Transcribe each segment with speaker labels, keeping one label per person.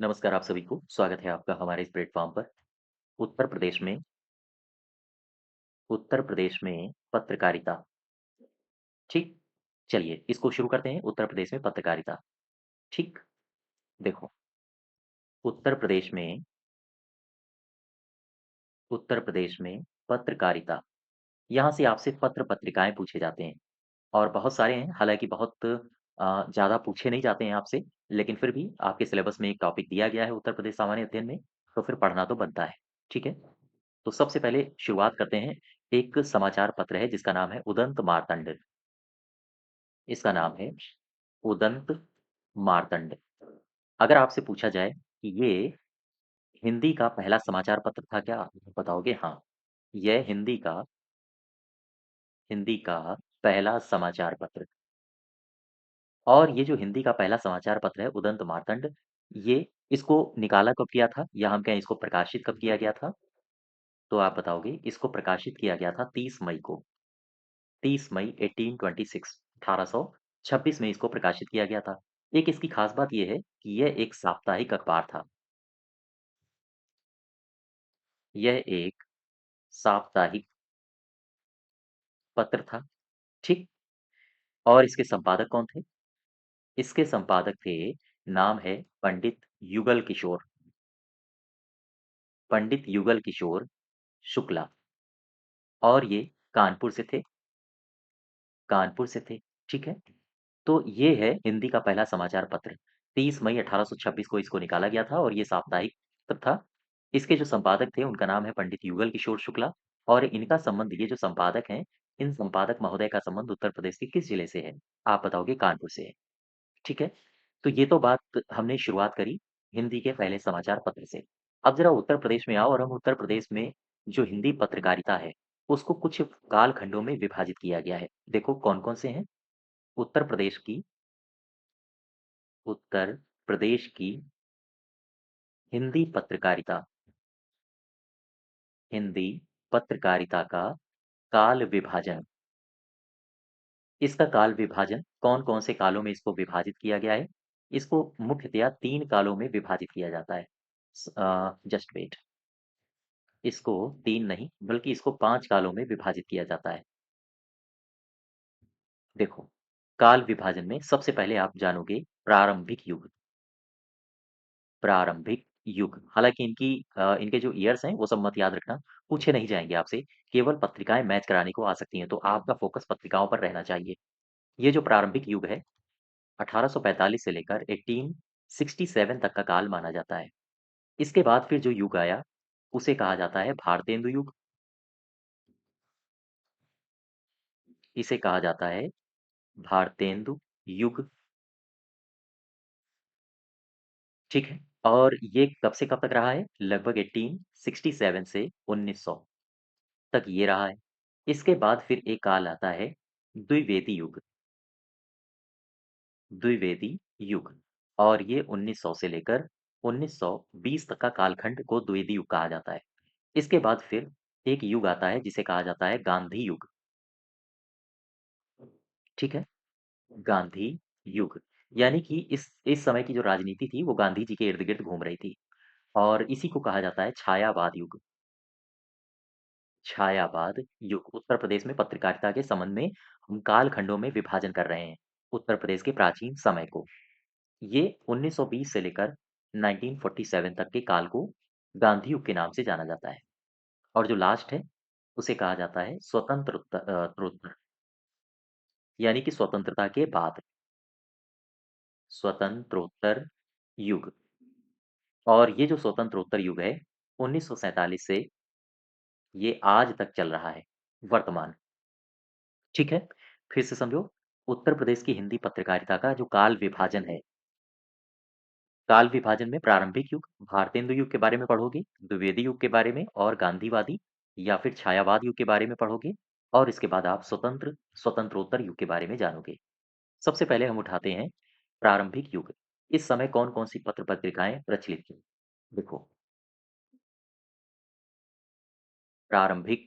Speaker 1: नमस्कार आप सभी को, स्वागत है आपका हमारे इस प्लेटफ़ॉर्म पर। उत्तर प्रदेश में उत्तर प्रदेश में पत्रकारिता, ठीक? चलिए इसको शुरू करते हैं, उत्तर प्रदेश में पत्रकारिता, ठीक? देखो, उत्तर प्रदेश में उत्तर प्रदेश में पत्रकारिता, यहाँ से आपसे पत्र-पत्रिकाएँ पूछे जाते हैं और बहुत सारे हैं, हालाँकि बहुत ज़्यादा पूछे नहीं जाते हैं आपसे, लेकिन फिर भी आपके सिलेबस में एक टॉपिक दिया गया है उत्तर प्रदेश सामान्य अध्ययन में, तो फिर पढ़ना तो बनता है, ठीक है? तो सबसे पहले शुरुआत करते हैं, एक समाचार पत्र है जिसका नाम है उदंत मार्तंड। इसका नाम है उदंत मार्तंड। अगर आपसे पूछा जाए कि ये हिंदी का पहला समाचार पत्र था क्या? आप बताओगे हाँ, यह हिंदी का पहला समाचार पत्र। और ये जो हिंदी का पहला समाचार पत्र है उदंत मार्तंड, ये इसको निकाला कब किया था? या हम कहें इसको प्रकाशित कब किया गया था? तो आप बताओगे इसको प्रकाशित किया गया था 30 मई को। 30 मई 1826 1826 में इसको प्रकाशित किया गया था। एक इसकी खास बात ये है कि यह एक साप्ताहिक अखबार था। यह एक साप्ताहिक पत्र था, ठीक? और इसके संपादक कौन थे? इसके संपादक थे, नाम है पंडित युगल किशोर, पंडित युगल किशोर शुक्ला और ये कानपुर से थे, कानपुर से थे, ठीक है? तो ये है हिंदी का पहला समाचार पत्र। 30 मई 1826 को इसको निकाला गया था और ये साप्ताहिक पत्र था। इसके जो संपादक थे उनका नाम है पंडित युगल किशोर शुक्ला और इनका संबंध ये जो संपादक हैं, इन संपादक महोदय का संबंध उत्तर प्रदेश के किस जिले से है? आप बताओगे कानपुर से है, ठीक है? तो ये तो बात हमने शुरुआत करी हिंदी के पहले समाचार पत्र से। अब ज़रा उत्तर प्रदेश में आओ और हम उत्तर प्रदेश में जो हिंदी पत्रकारिता है, उसको कुछ कालखंडों में विभाजित किया गया है। देखो कौन-कौन से हैं? उत्तर प्रदेश की उत्तर प्रदेश की हिंदी पत्रकारिता हिंदी पत्रकारिता का काल विभाजन। इसका काल विभाजन कौन-कौन से कालों में इसको विभाजित किया गया है? इसको मुख्यतया 3 कालों में विभाजित किया जाता है। जस्ट वेट इसको 3 नहीं बल्कि इसको 5 कालों में विभाजित किया जाता है। देखो, काल विभाजन में सबसे पहले आप जानोगे प्रारंभिक युग। प्रारंभिक युग। हालाँकि इनके जो ईयर्स हैं वो सब मत याद रखना, पूछे नहीं जाएँगे आपसे, केवल पत्रिकाएँ मैच कराने को आ सकती हैं, तो आपका फ़ोकस पत्रिकाओं पर रहना चाहिए। ये जो प्रारंभिक युग है, 1845 से लेकर 1867 तक का काल माना जाता है। इसके बाद फिर जो युग आया, उसे कहा जाता है भारतेंदु युग, इसे कहा जाता है भारतेंदु युग, ठीक है? और ये कब से कब तक रहा है? लगभग 1867 से 1900 तक ये रहा है। इसके बाद फिर एक काल आता है द्विवेदी युग, द्विवेदी युग और ये 1900 से लेकर 1920 तक का कालखंड को द्विवेदी युग कहा जाता है। इसके बाद फिर एक युग आता है जिसे कहा जाता है गांधी युग, ठीक है? गांधी युग यानी कि इस समय की जो राजनीति थी वो गांधी जी के इर्द-गिर्द घूम रही थी और इसी को कहा जाता है छायावाद युग। छायावाद युग उत्तर प्रदेश में पत्रकारिता के संबंध में हम कालखंडों में विभाजन कर रहे हैं, उत्तर प्रदेश के प्राचीन समय को। ये 1920 से लेकर 1947 तक के काल को गांधी युग के नाम से जाना जाता है और जो लास्ट है, उसे कहा जाता है त्रोत्तर यानी कि स्वतंत्रता के बाद, स्वतंत्रोत्तर युग और ये जो स्वतंत्रोत्तर युग है, 1947 से ये आज तक चल रहा है, वर्तमान, ठीक है? फिर से समझो, उत्तर प्रदेश की हिंदी पत्रकारिता का जो काल विभाजन है, काल विभाजन में प्रारंभिक युग, भारतेंदु युग के बारे में पढ़ोगे, द्विवेदी युग के बारे में और गांधीवादी या फिर छायावाद युग के बारे में पढ़ोगे और इसके बाद आप स्वतंत्रोत्तर युग के बारे में जानोगे। सबसे पहले हम उठाते हैं प्रारंभिक युग। इस समय कौन-कौन सी पत्र-पत्रिकाएँ प्रचलित थीं? देखो, प्रारंभिक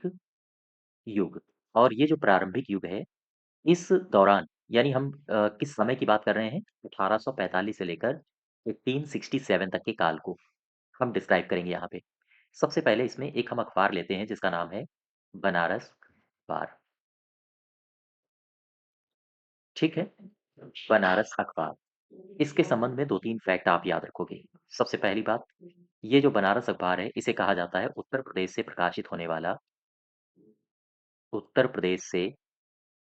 Speaker 1: युग और ये जो प्रारंभिक युग है, इस दौरान यानी हम किस समय की बात कर रहे हैं? 1845 से लेकर 1867 तक के काल को हम डिस्क्राइब करेंगे यहाँ पे। सबसे पहले इसमें एक हम अखबार लेते हैं जिसका नाम है बनारस अखबार, ठीक है? बनारस अखबार। इसके संबंध में 2-3 फैक्ट आप याद रखोगे। सबसे पहली बात, ये जो बनारस अखबार है, इसे कहा जाता है उत्तर प्रदेश से प्रकाशित होने वाला उत्तर प्रदेश से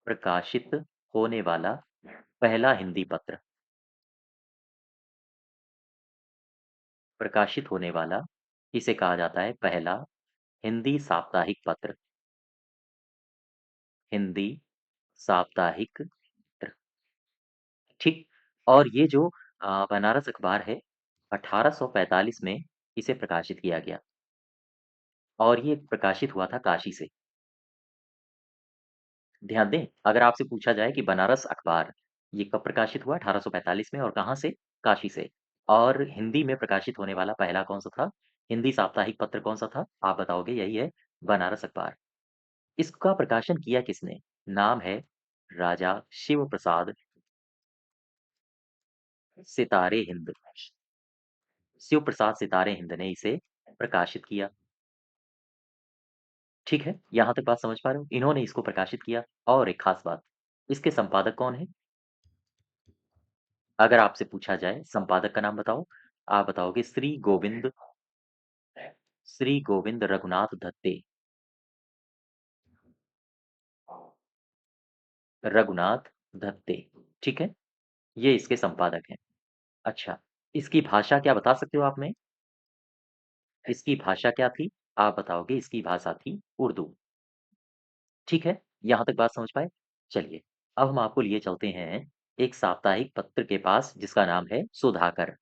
Speaker 1: प्रकाशित होने वाला पहला हिंदी पत्र, प्रकाशित होने वाला इसे कहा जाता है पहला हिंदी साप्ताहिक पत्र, हिंदी साप्ताहिक पत्र, ठीक? और ये जो बनारस अखबार है, 1845 में इसे प्रकाशित किया गया और ये प्रकाशित हुआ था काशी से। ध्यान दें, अगर आपसे पूछा जाए कि बनारस अखबार ये कब प्रकाशित हुआ 1845 में और कहाँ से? काशी से। और हिंदी में प्रकाशित होने वाला पहला कौन-सा था? हिंदी साप्ताहिक पत्र कौन-सा था? आप बताओगे यही है बनारस अखबार। इसका प्रकाशन किया किसने? नाम है राजा शिव प्रसाद सितारे हिंद। शिव प्रसाद सितारे हिंद ने इसे प्रकाशित किया। ठीक है? यहाँ तक बात समझ पा रहे हो? इन्होंने इसको प्रकाशित किया और एक खास बात, इसके संपादक कौन हैं? अगर आपसे पूछा जाए संपादक का नाम बताओ, आप बताओगे श्री गोविंद रघुनाथ दत्ते, रघुनाथ दत्ते, ठीक है? ये इसके संपादक हैं। अच्छा, इसकी भाषा क्या बता सकते हो आप हमें? इसकी भाषा क्या थी? आप बताओगे इसकी भाषा थी उर्दू, ठीक है? यहाँ तक बात समझ पाए? चलिए, अब हम आपको लिए चलते हैं एक साप्ताहिक पत्र के पास जिसका नाम है सुधाकर।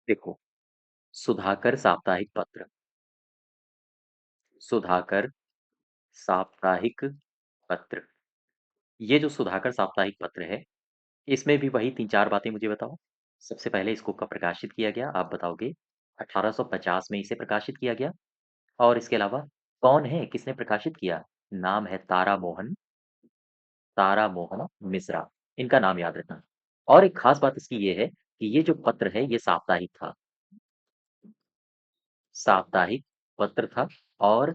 Speaker 1: देखो, सुधाकर साप्ताहिक पत्र, सुधाकर साप्ताहिक पत्र। ये जो सुधाकर साप्ताहिक पत्र है, इसमें भी वही 3-4 बातें मुझे बताओ। सबसे पहले इसको कब प्रकाशित किया गया? आप बताओगे 1850 में इसे प्रकाशित किया गया और इसके अलावा कौन है, किसने प्रकाशित किया? नाम है तारा मोहन मिश्रा। इनका नाम याद रखना। और एक खास बात इसकी ये है कि ये जो पत्र है, ये साप्ताहिक था। साप्ताहिक पत्र था और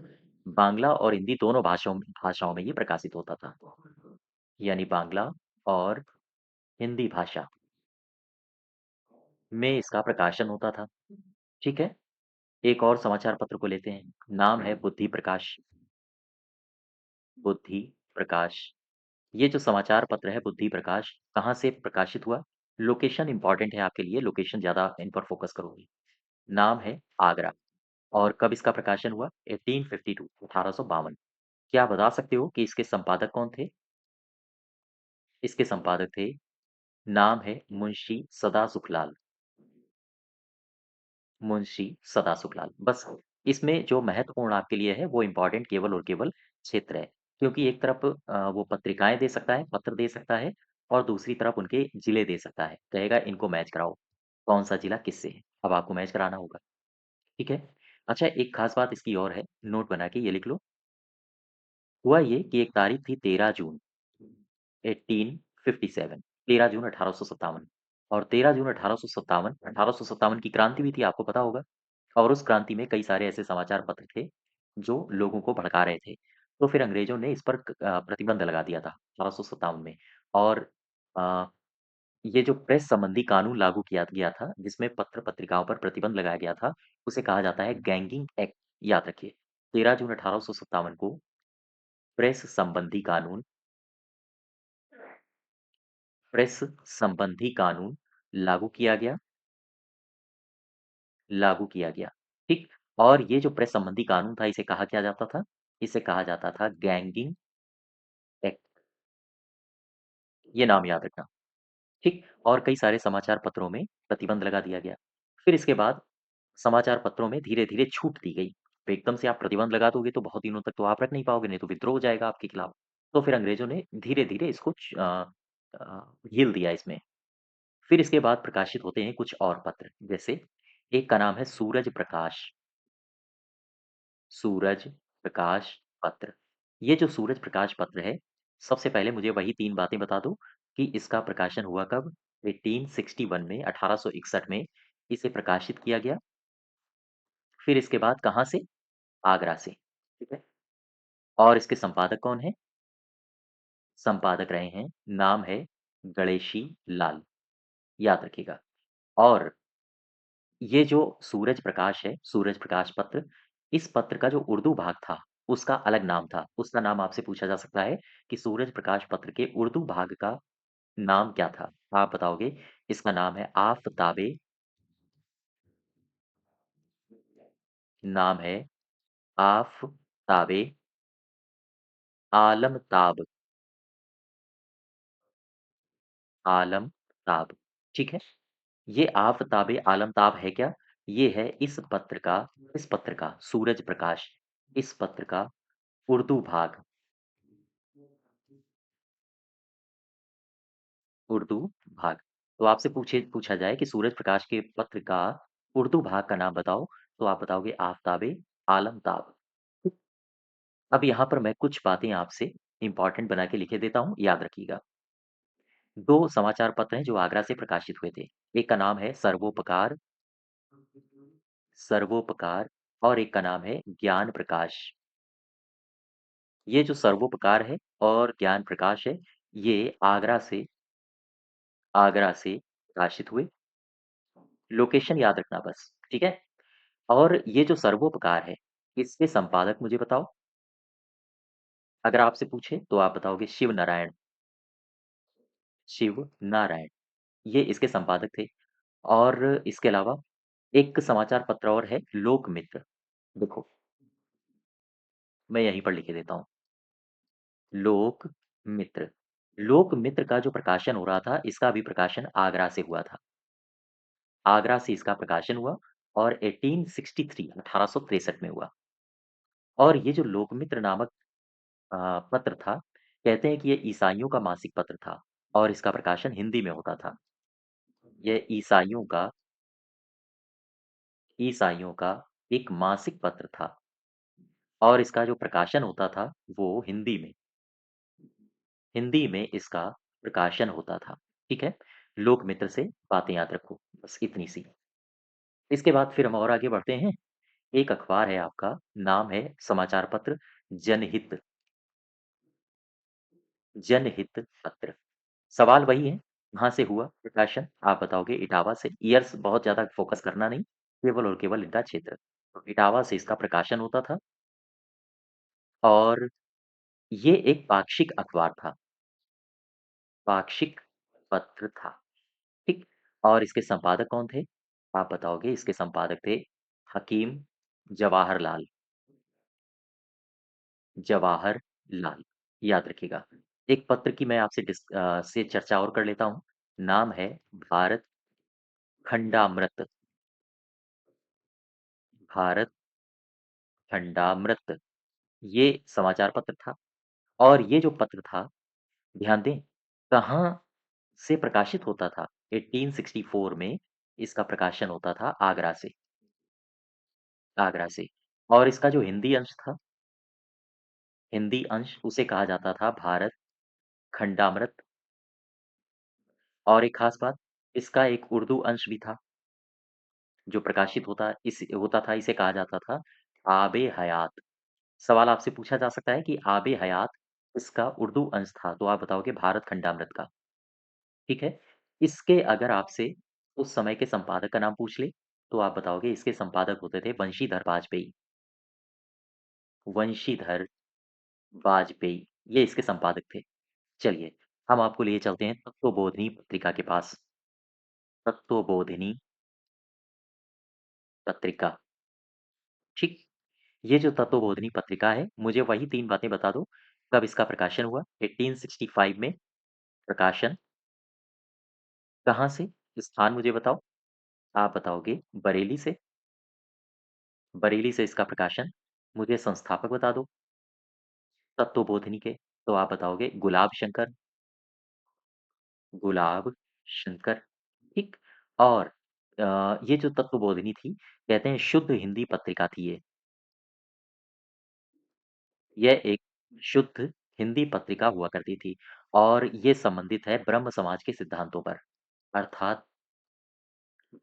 Speaker 1: बांग्ला और हिंदी दोनों भाषाओं में ये प्रकाशित होता था। यानी बांग्ला और हिंदी भाषा में इसका प्रकाशन होता था। ठीक है? एक और समाचार पत्र को लेते हैं। नाम है बुद्धि प्रकाश। बुद्धि प्रकाश। ये जो समाचार पत्र है बुद्धि प्रकाश, कहाँ से प्रकाशित हुआ? लोकेशन इम्पोर्टेंट है आपके लिए, लोकेशन ज़्यादा इन पर फ़ोकस करोगे। नाम है आगरा और कब इसका प्रकाशन हुआ? 1852 1852। क्या आप बता सकते हो कि इसके संपादक कौन थे? इसके संपादक थे, नाम है मुंशी सदा सुखलाल। मुंशी सदा सुखलाल। बस इसमें जो महत्वपूर्ण आपके लिए है वो इम्पोर्टेंट केवल और केवल क्षेत्र है। क्योंकि एक तरफ वो पत्रिकाएँ दे सकता है, पत्र दे सकता है और दूसरी तरफ उनके जिले दे सकता है। कहेगा इनको मैच कराओ, कौन-सा जिला किससे है। अब आपको मैच कराना होगा, ठीक है? अच्छा एक खास बात इसकी और है, नोट बना के ये लिख लो। हुआ ये कि एक तारीख थी 13 जून 1857, 13 जून 1857 और 13 जून 1857 की क्रांति भी थी आपको पता होगा। और उस क्रांति में कई सारे ऐसे समाचार पत्र थे, जो लोगों को भड़का रहे थे। तो फिर अंग्रेज़ों ने इस पर प्रतिबंध लगा दिया था 1857 में और अ, ये जो प्रेस संबंधी कानून लागू किया गया था, जिसमें पत्र-पत्रिकाओं पर प्रतिबंध लगाया गया था, उसे कहा जाता है गैंगिंग एक्ट, याद रखिए। 13 जून 1857 को प्रेस संबंधी कानून प्रेस संबंधी कानून लागू किया गया लागू किया गया, ठीक? और ये जो प्रेस संबंधी कानून था, इसे कहा क्या जाता था? इसे कहा जाता था गैंगिंग एक्ट, ये नाम याद रखना, ठीक? और कई सारे समाचार पत्रों में प्रतिबंध लगा दिया गया। फिर इसके बाद समाचार पत्रों में धीरे-धीरे छूट दी गई। तो एकदम से आप प्रतिबंध लगा दोगे तो बहुत दिनों तक तो आप रख नहीं पाओगे, नहीं तो विद्रोह हो जाएगा आपके खिलाफ। तो फिर अंग्रेज़ों ने धीरे-धीरे इसको ढील दिया इसमें। फिर इसके बाद प्रकाशित होते हैं कुछ और पत्र, जैसे एक का नाम है सूरज प्रकाश पत्र। ये जो सूरज प्रकाश पत्र है, सबसे पहले मुझे वही 3 बातें बता दो कि इसका प्रकाशन हुआ कब? 1861 में 1861 में इसे प्रकाशित किया गया। फिर इसके बाद कहाँ से? आगरा से, ठीक है? और इसके संपादक कौन हैं? संपादक रहे हैं, नाम है गणेशी लाल, याद रखिएगा। और ये जो सूरज प्रकाश है, सूरज प्रकाश पत्र, इस पत्र का जो उर्दू भाग था, उसका अलग नाम था। उसका नाम आपसे पूछा जा सकता है कि सूरज प्रकाश पत्र के उर्दू भाग का नाम क्या था? आप बताओगे, इसका नाम है आफ़ताबे, नाम है आफ़ताबे आलमताब, आलमताब, ठीक है? ये आफ़ताबे आलमताब है क्या? ये है इस पत्र का सूरज प्रकाश, इस पत्र का उर्दू भाग, उर्दू भाग। तो आपसे पूछा जाए कि सूरज प्रकाश के पत्र का उर्दू भाग का नाम बताओ, तो आप बताओगे आफ़ताबे आलमताब। अब यहाँ पर मैं कुछ बातें आपसे इम्पोर्टेंट बना के लिखे देता हूँ, याद रखिएगा। 2 समाचार पत्र हैं जो आगरा से प्रकाशित हुए थे। एक का नाम है सर्वोपकार, सर्वोपकार, और एक का नाम है ज्ञान प्रकाश। ये जो सर्वोपकार है और ज्ञान प्रकाश है, ये आगरा से प्रकाशित हुए। लोकेशन याद रखना बस, ठीक है? और ये जो सर्वोपकार है, इसके संपादक मुझे बताओ। अगर आपसे पूछे तो आप बताओगे शिव नारायण, शिव नारायण, ये इसके संपादक थे। और इसके अलावा एक समाचार पत्र और है लोकमित्र। देखो, मैं यहीं पर लिख देता हूँ, लोकमित्र। लोकमित्र का जो प्रकाशन हो रहा था, इसका भी प्रकाशन आगरा से हुआ था। आगरा से इसका प्रकाशन हुआ और 1863 में हुआ। और ये जो लोकमित्र नामक पत्र था, कहते हैं कि ये ईसाइयों का मासिक पत्र था और इसका प्रकाशन हिंदी में होता था। ये ईसाइयों का एक मासिक पत्र था और इसका जो प्रकाशन होता था, वो हिंदी में इसका प्रकाशन होता था, ठीक है? लोकमित्र से बातें याद रखो, बस इतनी सी। इसके बाद फिर हम और आगे बढ़ते हैं। एक अखबार है आपका, नाम है समाचार पत्र जनहित, जनहित पत्र। सवाल वही है, कहाँ से हुआ प्रकाशन? आप बताओगे इटावा से। ईयर्स बहुत ज़्यादा फ़ोकस करना नहीं, केवल और केवल इनका क्षेत्र। तो इटावा से इसका प्रकाशन होता था और ये एक पाक्षिक अखबार था, पाक्षिक पत्र था, ठीक? और इसके संपादक कौन थे? आप बताओगे, इसके संपादक थे हकीम जवाहर लाल, जवाहर लाल, याद रखिएगा। एक पत्र की मैं आपसे से चर्चा और कर लेता हूँ, नाम है भारत खंडामृत, भारत खंडामृत, ये समाचार पत्र था। और ये जो पत्र था, ध्यान दें, कहाँ से प्रकाशित होता था? 1864 में इसका प्रकाशन होता था आगरा से, आगरा से। और इसका जो हिंदी अंश था, हिंदी अंश उसे कहा जाता था भारत खंडामृत। और एक खास बात, इसका एक उर्दू अंश भी था, जो प्रकाशित होता था, इसे कहा जाता था आबे हयात। सवाल आपसे पूछा जा सकता है कि आबे हयात इसका उर्दू अंश था, तो आप बताओगे भारत खंडामृत का, ठीक है? इसके अगर आपसे उस समय के संपादक का नाम पूछ ले, तो आप बताओगे इसके संपादक होते थे वंशीधर वाजपेयी, वंशीधर वाजपेयी, ये इसके संपादक थे। चलिए, हम आपको लिए चलते हैं तत्वबोधिनी पत्रिका के पास। तत्वबोधिनी पत्रिका, ठीक? ये जो तत्वबोधिनी पत्रिका है, मुझे वही 3 बातें बता दो, कब इसका प्रकाशन हुआ? 1865 में प्रकाशन, कहाँ से? स्थान मुझे बताओ। आप बताओगे बरेली से, बरेली से इसका प्रकाशन। मुझे संस्थापक बता दो तत्वबोधिनी के, तो आप बताओगे गुलाब शंकर, ठीक? और ये जो तत्वबोधिनी थी, कहते हैं शुद्ध हिंदी पत्रिका थी ये। यह एक शुद्ध हिंदी पत्रिका हुआ करती थी और ये संबंधित है ब्रह्म समाज के सिद्धांतों पर। अर्थात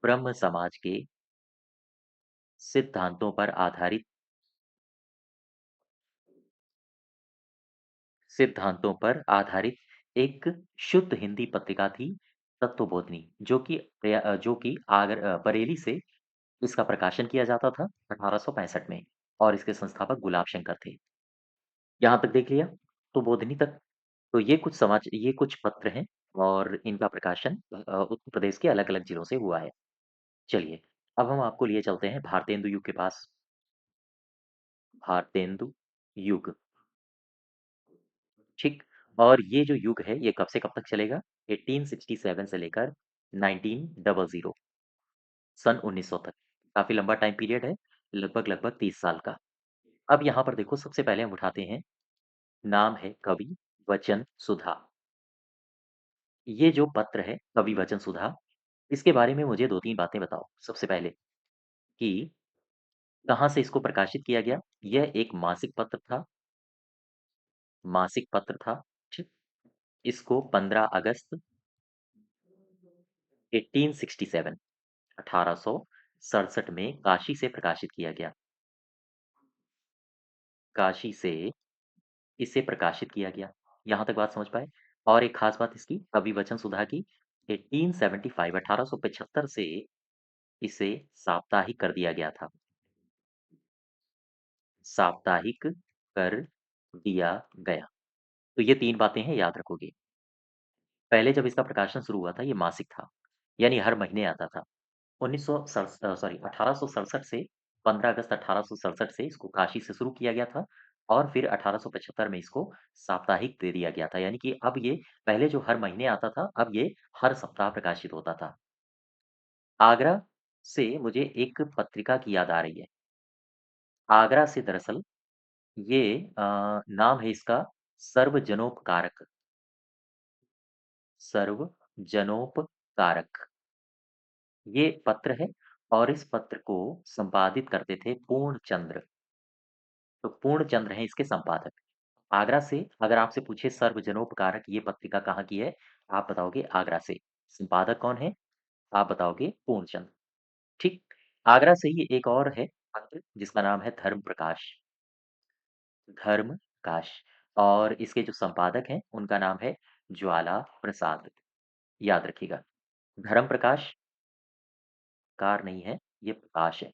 Speaker 1: ब्रह्म समाज के सिद्धांतों पर आधारित एक शुद्ध हिंदी पत्रिका थी तत्वबोधिनी, जो कि बरेली से इसका प्रकाशन किया जाता था 1865 में और इसके संस्थापक गुलाब शंकर थे। यहाँ तक देख लिया? तो बोधिनी तक। तो ये कुछ पत्र हैं और इनका प्रकाशन उत्तर प्रदेश के अलग-अलग जिलों से हुआ है। चलिए, अब हम आपको लिए चलते हैं भारतेंदु युग के पास। भारतेंदु युग, ठीक? और ये जो युग है, ये कब से कब तक चलेगा? 1867 से लेकर 1900 सन 1900 तक। काफ़ी लंबा टाइम पीरियड है, लगभग-लगभग 30 साल का। अब यहाँ पर देखो सबसे पहले हम उठाते हैं, नाम है कवि वचन सुधा। ये जो पत्र है कवि वचन सुधा, इसके बारे में मुझे 2-3 बातें बताओ। सबसे पहले कि कहाँ से इसको प्रकाशित किया गया? यह एक मासिक पत्र था, ठीक? इसको 15 अगस्त 1867 1867 में काशी से प्रकाशित किया गया। काशी से इसे प्रकाशित किया गया। यहाँ तक बात समझ पाए? और एक खास बात इसकी कवि वचन सुधा की 1875 1875 से इसे साप्ताहिक कर दिया गया था। साप्ताहिक कर दिया गया। तो ये 3 बातें हैं याद रखोगे। पहले जब इसका प्रकाशन शुरू हुआ था ये मासिक था, यानी हर महीने आता था। 1867 से 15 अगस्त 1867 से इसको काशी से शुरू किया गया था और फिर 1875 में इसको साप्ताहिक दे दिया गया था। यानी कि अब ये पहले जो हर महीने आता था, अब ये हर सप्ताह प्रकाशित होता था। आगरा से मुझे एक पत्रिका की याद आ रही है। आगरा से दरअसल ये नाम है इसका सर्वजनोपकारक सर्वजनोपकारक। ये पत्र है और इस पत्र को संपादित करते थे पूर्णचंद्र। तो पूर्णचंद्र हैं इसके संपादक। आगरा से अगर आपसे पूछे सर्वजनोपकारक ये पत्रिका कहाँ की है? आप बताओगे आगरा से। संपादक कौन है? आप बताओगे पूर्णचंद्र। ठीक। आगरा से ही एक और है पत्र जिसका नाम है धर्मप्रकाश और इसके जो संपादक हैं उनका नाम है ज्वाला प्रसाद। याद रखिएगा। धर्मप्रकाश कार नहीं है, ये प्रकाश है।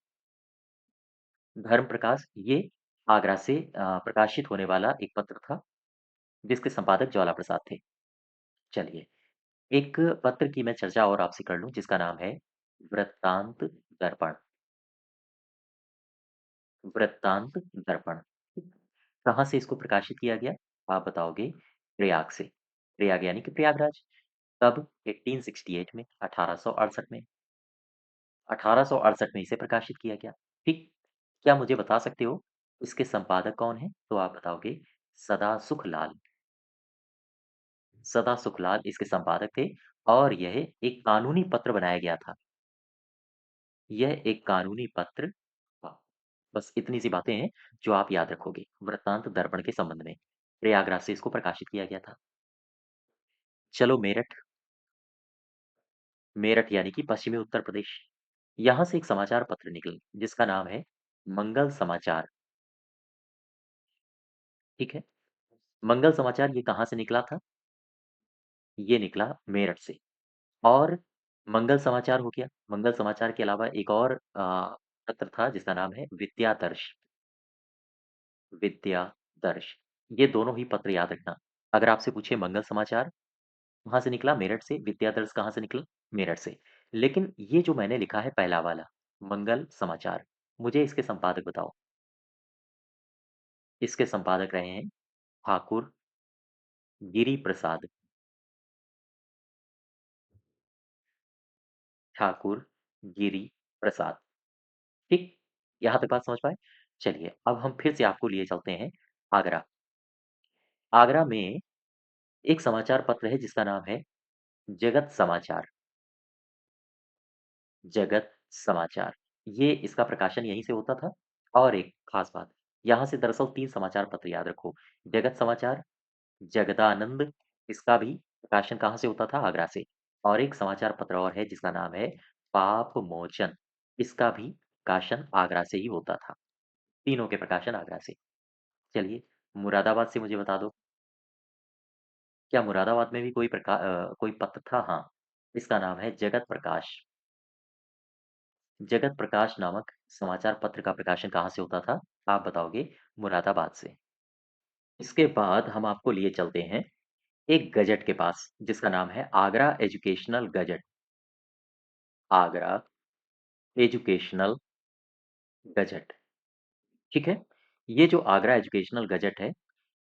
Speaker 1: धर्मप्रकाश ये आगरा से प्रकाशित होने वाला एक पत्र था, जिसके संपादक ज्वाला प्रसाद थे। चलिए, एक पत्र की मैं चर्चा और आपसे कर लूँ जिसका नाम है वृत्तांत दर्पण। वृत्तांत दर्पण। कहाँ से इसको प्रकाशित किया गया? आप बताओगे प्रयाग से। प्रयाग यानी कि प्रयागराज। कब? 1868 में, 1868 में। 1868 में इसे प्रकाशित किया गया। ठीक। क्या मुझे बता सकते हो इसके संपादक कौन हैं? तो आप बताओगे सदा सुख लाल। सदा सुखलाल इसके संपादक थे और यह एक कानूनी पत्र बनाया गया था। यह एक कानूनी पत्र था। बस इतनी सी बातें हैं जो आप याद रखोगे वृत्तांत दर्पण के संबंध में। प्रयागराज से इसको प्रकाशित किया गया था। चलो मेरठ। मेरठ यानी कि पश्चिमी उत्तर प्रदेश। यहाँ से एक समाचार पत्र निकला जिसका नाम है मंगल समाचार। ठीक है। मंगल समाचार ये कहाँ से निकला था? ये निकला मेरठ से। और मंगल समाचार हो गया। मंगल समाचार के अलावा एक और पत्र था जिसका नाम है विद्यादर्श। विद्यादर्श। ये दोनों ही पत्र याद रखना। अगर आपसे पूछे मंगल समाचार कहाँ से निकला? मेरठ से। विद्यादर्श कहाँ से निकला? मेरठ से। लेकिन ये जो मैंने लिखा है पहला वाला, मंगल समाचार, मुझे इसके संपादक बताओ। इसके संपादक रहे हैं ठाकुर गिरि प्रसाद। ठाकुर गिरि प्रसाद। ठीक? यहाँ तक बात समझ पाए? चलिए, अब हम फिर से आपको लिए चलते हैं आगरा। आगरा में एक समाचार पत्र है जिसका नाम है जगत समाचार। जगत समाचार। ये इसका प्रकाशन यहीं से होता था और एक खास बात, यहाँ से दरअसल 3 समाचार पत्र याद रखो। जगत समाचार, जगदानंद, इसका भी प्रकाशन कहाँ से होता था? आगरा से। और एक समाचार पत्र और है जिसका नाम है पापमोचन। इसका भी प्रकाशन आगरा से ही होता था। तीनों के प्रकाशन आगरा से। चलिए, मुरादाबाद से मुझे बता दो, क्या मुरादाबाद में भी कोई पत्र था? हाँ, इसका नाम है जगत प्रकाश। जगत प्रकाश नामक समाचार पत्र का प्रकाशन कहाँ से होता था? आप बताओगे, मुरादाबाद से। इसके बाद हम आपको लिए चलते हैं एक गज़ट के पास, जिसका नाम है Agra educational gazette. Agra educational gazette, ठीक है? ये जो आगरा एजुकेशनल गज़ट है,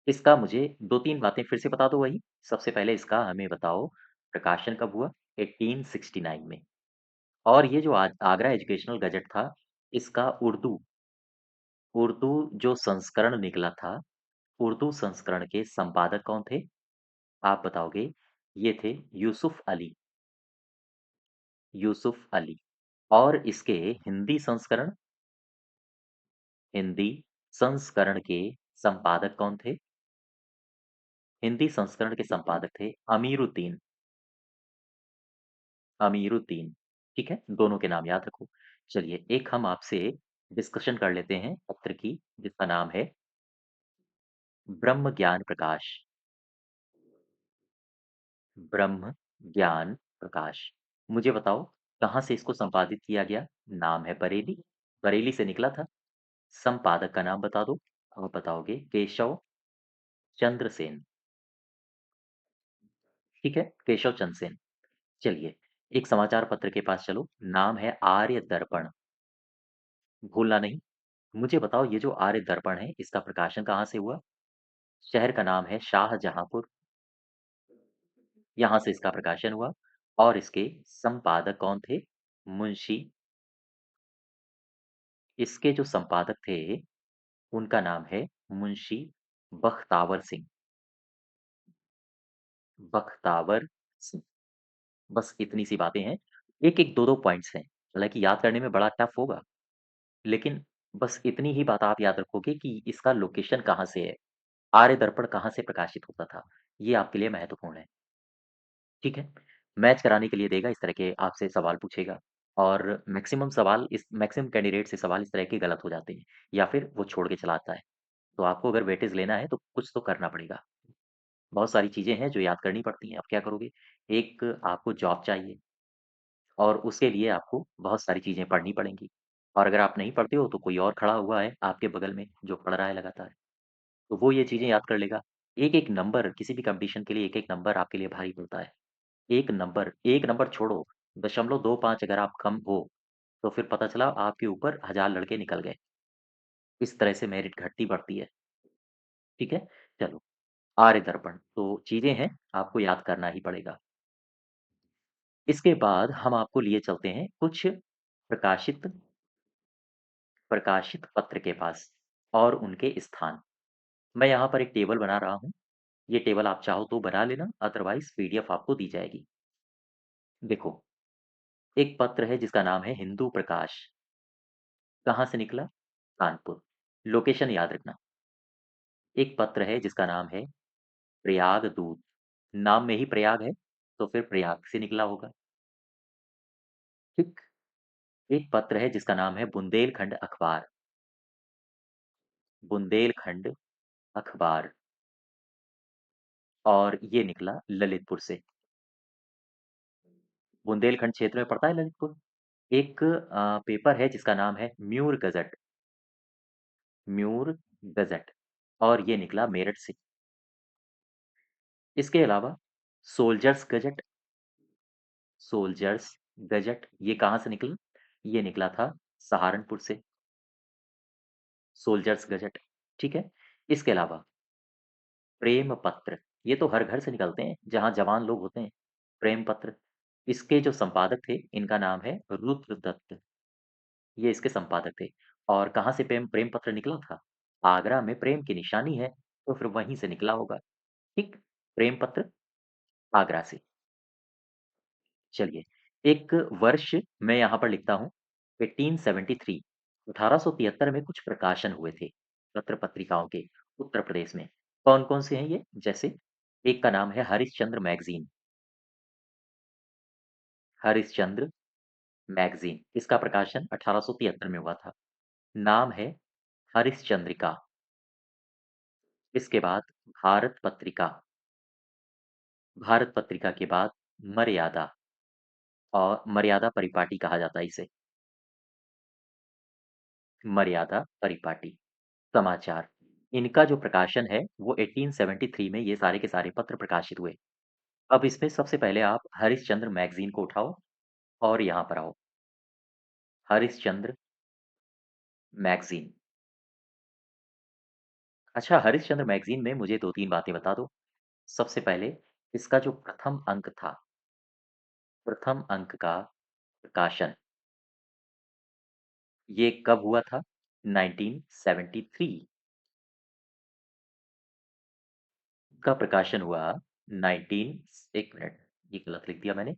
Speaker 1: इसका मुझे 2-3 बातें फिर से बता दो वही। सबसे पहले इसका हमें बताओ प्रकाशन कब हुआ? 1869 में। और ये जो आगरा एजुकेशनल गज़ट था, इसका उर्दू जो संस्करण निकला था, उर्दू संस्करण के संपादक कौन थे? आप बताओगे, ये थे यूसुफ अली। और इसके हिंदी संस्करण हिंदी संस्करण के संपादक कौन थे? हिंदी संस्करण के संपादक थे अमीरुद्दीन, ठीक है? दोनों के नाम याद रखो। चलिए, एक हम आपसे डिस्कशन कर लेते हैं पत्र की, जिसका नाम है ब्रह्म ज्ञान प्रकाश। ब्रह्म ज्ञान प्रकाश। मुझे बताओ, कहाँ से इसको संपादित किया गया? नाम है बरेली, बरेली से निकला था। संपादक का नाम बता दो। आप बताओगे केशव चंद्र सेन, ठीक है? केशव चंद्र सेन। चलिए, एक समाचार पत्र के पास चलो, नाम है आर्य दर्पण। भूलना नहीं। मुझे बताओ, ये जो आर्य दर्पण है, इसका प्रकाशन कहाँ से हुआ? शहर का नाम है शाहजहांपुर, यहाँ से इसका प्रकाशन हुआ। और इसके संपादक कौन थे? मुंशी। इसके जो संपादक थे, उनका नाम है मुंशी बख्तावर सिंह। बख्तावर सिंह। बस इतनी सी बातें हैं। एक-एक, दो-दो पॉइंट्स हैं। हालाँकि याद करने में बड़ा टफ होगा, लेकिन बस इतनी ही बात आप याद रखोगे कि इसका लोकेशन कहाँ से है, आर्य दर्पण कहाँ से प्रकाशित होता था। ये आपके लिए महत्वपूर्ण है, ठीक है? मैच कराने के लिए देगा, इस तरह के आपसे सवाल पूछेगा और मैक्सिमम कैंडिडेट से सवाल इस तरह के गलत हो जाते हैं या फिर वो छोड़ के चला आता है। तो आपको अगर वेटेज लेना है तो कुछ तो करना पड़ेगा। बहुत सारी चीज़ें हैं जो याद करनी पड़ती हैं। अब क्या करोगे? एक आपको जॉब चाहिए और उसके लिए आपको बहुत सारी चीज़ें पढ़नी पड़ेंगी और अगर आप नहीं पढ़ते हो तो कोई और खड़ा हुआ है आपके बगल में जो पढ़ रहा है लगातार, तो वो ये चीज़ें याद कर लेगा। एक-एक नंबर किसी भी कॉम्पिटिशन के लिए एक-एक नंबर आपके लिए भारी पड़ता है। 1 नंबर छोड़ो, 0.25 अगर आप कम हो, तो फिर पता चला आपके ऊपर 1000 लड़के निकल गए। इस तरह से मेरिट घटती बढ़ती है, ठीक है? चलो, आर्य दर्पण तो चीज़ें हैं, आपको याद करना ही पड़ेगा। इसके बाद हम आपको लिए चलते हैं कुछ प्रकाशित प्रकाशित पत्र के पास और उनके स्थान। मैं यहाँ पर एक टेबल बना रहा हूँ, ये टेबल आप चाहो तो बना लेना, अदरवाइज़ पीडीएफ आपको दी जाएगी। देखो, एक पत्र है जिसका नाम है हिंदू प्रकाश, कहाँ से निकला? कानपुर, लोकेशन याद रखना। एक पत्र है जिसका नाम है प्रयाग दूत, नाम में ही प्रयाग है, तो फिर प्रयाग से निकला होगा, ठीक? एक पत्र है जिसका नाम है बुंदेलखंड अखबार, बुंदेलखंड अखबार और ये निकला ललितपुर से। बुंदेलखंड क्षेत्र में पड़ता है ललितपुर। एक पेपर है जिसका नाम है म्यूर गज़ट और ये निकला मेरठ से। इसके अलावा सोल्जर्स गज़ट सोल्जर्स गज़ट ये कहाँ से निकला? ये निकला था सहारनपुर से, सोल्जर्स गज़ट, ठीक है? इसके अलावा प्रेम पत्र, ये तो हर घर से निकलते हैं, जहाँ जवान लोग होते हैं, प्रेम पत्र। इसके जो संपादक थे, इनका नाम है रुद्रदत्त, ये इसके संपादक थे। और कहाँ से प्रेम प्रेम पत्र निकला था? आगरा में प्रेम की निशानी है, तो फिर वहीं से निकला होगा, ठीक? प्रेम पत्र आगरा से। चलिए, एक वर्ष मैं यहाँ पर लिखता हूँ 1873 1873 में कुछ प्रकाशन हुए थे पत्र-पत्रिकाओं के उत्तर प्रदेश में। कौन-कौन से हैं ये? जैसे एक का नाम है हरिश्चंद्र मैगज़ीन, हरिश्चंद्र मैगज़ीन, इसका प्रकाशन 1873 में हुआ था। नाम है हरिश्चंद्रिका। इसके बाद भारत पत्रिका, भारत पत्रिका के बाद मर्यादा और मर्यादा परिपाटी कहा जाता है इसे, मर्यादा परिपाटी, समाचार। इनका जो प्रकाशन है वो 1873 में ये सारे के सारे पत्र प्रकाशित हुए। अब इसमें सबसे पहले आप हरिश्चंद्र मैगज़ीन को उठाओ और यहाँ पर आओ। हरिश्चंद्र मैगज़ीन। अच्छा, हरिश्चंद्र मैगज़ीन में मुझे 2-3 बातें बता दो। सबसे पहले इसका जो प्रथम अंक था, प्रथम अंक का प्रकाशन, ये कब हुआ था? 1973 का प्रकाशन हुआ। 19 एक मिनट, ये गलत लिख दिया मैंने।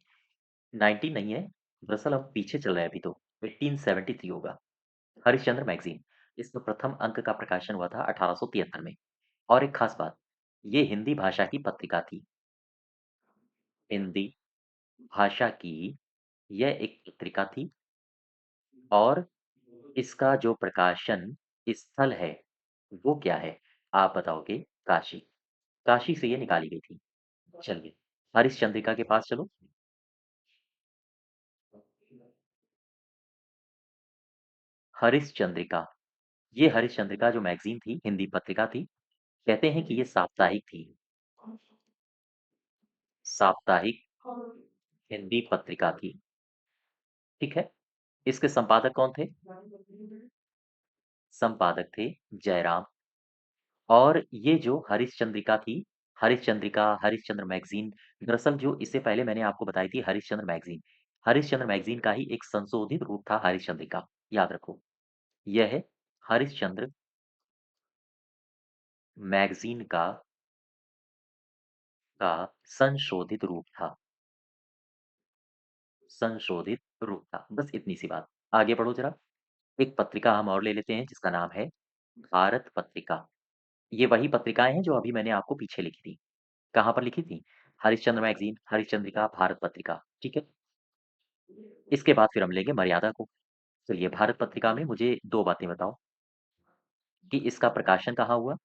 Speaker 1: 19 नहीं है, दरअसल अब पीछे चल रहा है अभी तो, 1873 होगा। हरिश्चंद्र मैगज़ीन, इसका प्रथम अंक का प्रकाशन हुआ था 1873 में। और एक खास बात, ये हिंदी भाषा की पत्रिका थी। हिंदी भाषा की यह एक पत्रिका थी और इसका जो प्रकाशन स्थल है, वो क्या है? आप बताओगे काशी। काशी से ये निकाली गई थी। चलिए, हरिश्चंद्रिका के पास चलो। हरिश्चंद्रिका, ये हरिश्चंद्रिका जो मैगज़ीन थी, हिंदी पत्रिका थी, कहते हैं कि ये साप्ताहिक थी। साप्ताहिक हिंदी पत्रिका थी, ठीक है? इसके संपादक कौन थे? संपादक थे जयराम। और ये जो हरिश्चंद्रिका थी, हरिश्चंद्रिका, हरिश्चंद्र मैगज़ीन, दरअसल जो इससे पहले मैंने आपको बताई थी हरिश्चंद्र मैगज़ीन। हरिश्चंद्र मैगज़ीन का ही एक संशोधित रूप था हरिश्चंद्रिका, याद रखो। यह है हरिश्चंद्र मैगज़ीन का संशोधित रूप था, संशोधित रूप था। बस इतनी सी बात। आगे बढ़ो ज़रा। एक पत्रिका हम और ले लेते हैं जिसका नाम है भारत पत्रिका। ये वही पत्रिकाएँ हैं जो अभी मैंने आपको पीछे लिखी थी। कहाँ पर लिखी थी? हरिश्चंद्र मैगज़ीन, हरिश्चंद्रिका, भारत पत्रिका, ठीक है? इसके बाद फिर हम लेंगे मर्यादा को। चलिए, भारत पत्रिका में मुझे 2 बातें बताओ कि इसका प्रकाशन कहाँ हुआ?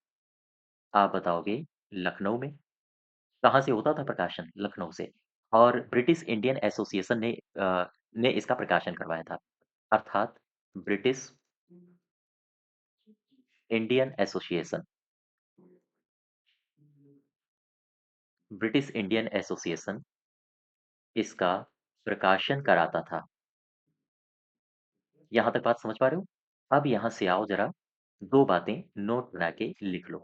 Speaker 1: आप बताओगे लखनऊ में। कहाँ से होता था प्रकाशन? लखनऊ से। और ब्रिटिश इंडियन एसोसिएशन ने इसका प्रकाशन करवाया था। अर्थात British Indian association, British Indian association इसका प्रकाशन कराता था। यहाँ तक बात समझ पा रहे हो? अब यहाँ से आओ ज़रा, 2 बातें नोट बना के लिख लो।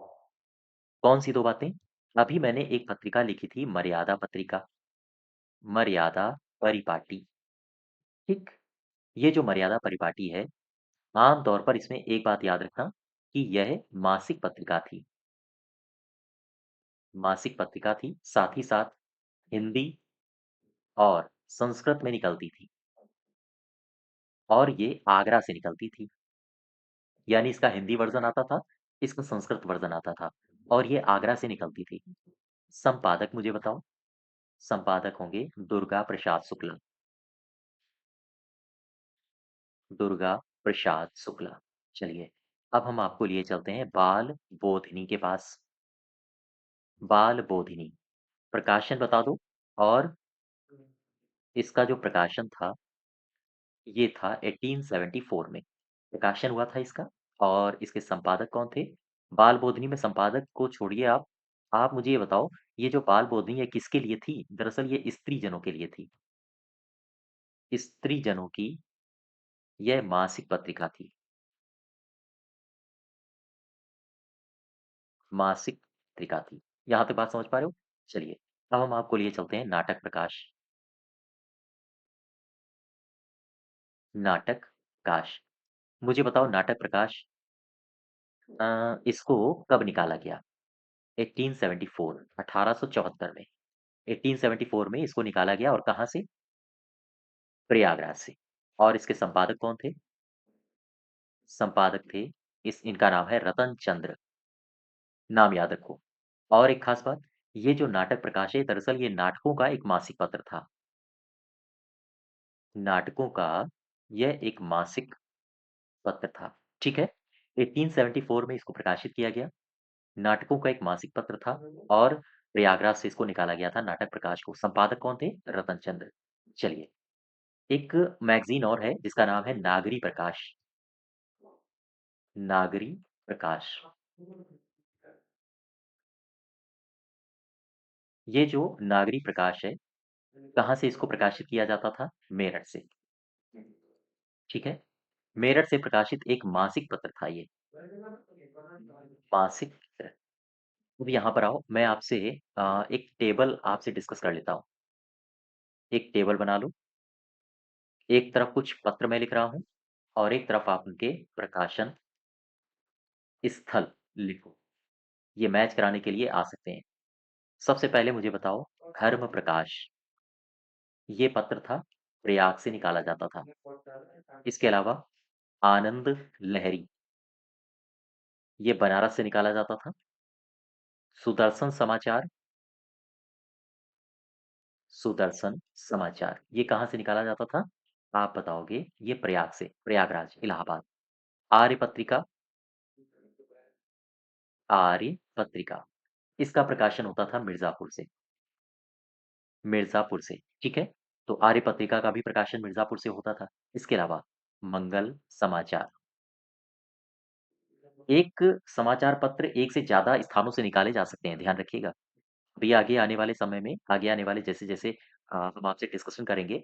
Speaker 1: कौन-सी 2 बातें? अभी मैंने एक पत्रिका लिखी थी मर्यादा पत्रिका, मर्यादा परिपाटी, ठीक? ये जो मर्यादा परिपाटी है, आम तौर पर इसमें एक बात याद रखना कि यह मासिक पत्रिका थी। मासिक पत्रिका थी, साथ ही साथ हिंदी और संस्कृत में निकलती थी और ये आगरा से निकलती थी। यानी इसका हिंदी वर्ज़न आता था, इसका संस्कृत वर्ज़न आता था और ये आगरा से निकलती थी। संपादक मुझे बताओ? संपादक होंगे दुर्गा प्रसाद शुक्ला, दुर्गा प्रसाद शुक्ला। चलिए, अब हम आपको लिए चलते हैं बाल बोधिनी के पास। बाल बोधिनी, प्रकाशन बता दो। और इसका जो प्रकाशन था, ये था 1874 में, प्रकाशन हुआ था इसका। और इसके संपादक कौन थे? बाल बोधिनी में संपादक को छोड़िए आप मुझे ये बताओ, ये जो बाल बोधिनी है किसके लिए थी? दरअसल ये स्त्री जनों के लिए थी। स्त्री जनों की यह मासिक पत्रिका थी, मासिक पत्रिका थी। यहाँ तक बात समझ पा रहे हो? चलिए, अब हम आपको लिए चलते हैं नाटक प्रकाश। नाटक प्रकाश, मुझे बताओ नाटक प्रकाश इसको कब निकाला गया? 1874, 1874 में। 1874 में इसको निकाला गया और कहाँ से? प्रयागराज से। और इसके संपादक कौन थे? संपादक थे, इस इनका नाम है रतन चंद्र, नाम याद रखो। और एक खास बात, ये जो नाटक प्रकाश है दरअसल ये नाटकों का एक मासिक पत्र था। नाटकों का यह एक मासिक पत्र था, ठीक है? 1874 में इसको प्रकाशित किया गया। नाटकों का एक मासिक पत्र था और प्रयागराज से इसको निकाला गया था नाटक प्रकाश को। संपादक कौन थे? रतन चंद्र। चलिए, एक मैगज़ीन और है जिसका नाम है नागरी प्रकाश। नागरी प्रकाश। ये जो नागरी प्रकाश है, कहाँ से इसको प्रकाशित किया जाता था? मेरठ से, ठीक है? मेरठ से प्रकाशित एक मासिक पत्र था ये, मासिक पत्र। अब यहाँ पर आओ, मैं आपसे एक टेबल आपसे डिस्कस कर लेता हूँ। एक टेबल बना लो, एक तरफ कुछ पत्र मैं लिख रहा हूँ और एक तरफ आप उनके प्रकाशन स्थल लिखो। ये मैच कराने के लिए आ सकते हैं। सबसे पहले मुझे बताओ, धर्म प्रकाश, ये पत्र था, प्रयाग से निकाला जाता था। इसके अलावा आनंद लहरी, ये बनारस से निकाला जाता था। सुदर्शन समाचार, सुदर्शन समाचार, ये कहाँ से निकाला जाता था? आप बताओगे, ये प्रयाग से, प्रयागराज, इलाहाबाद। आर्य पत्रिका, आर्य पत्रिका, इसका प्रकाशन होता था मिर्जापुर से, मिर्जापुर से, ठीक है? तो आर्य पत्रिका का भी प्रकाशन मिर्जापुर से होता था। इसके अलावा मंगल समाचार, एक समाचार पत्र एक से ज़्यादा स्थानों से निकाले जा सकते हैं, ध्यान रखिएगा। अभी आगे आने वाले समय में, आगे आने वाले जैसे-जैसे हम आपसे डिस्कशन करेंगे,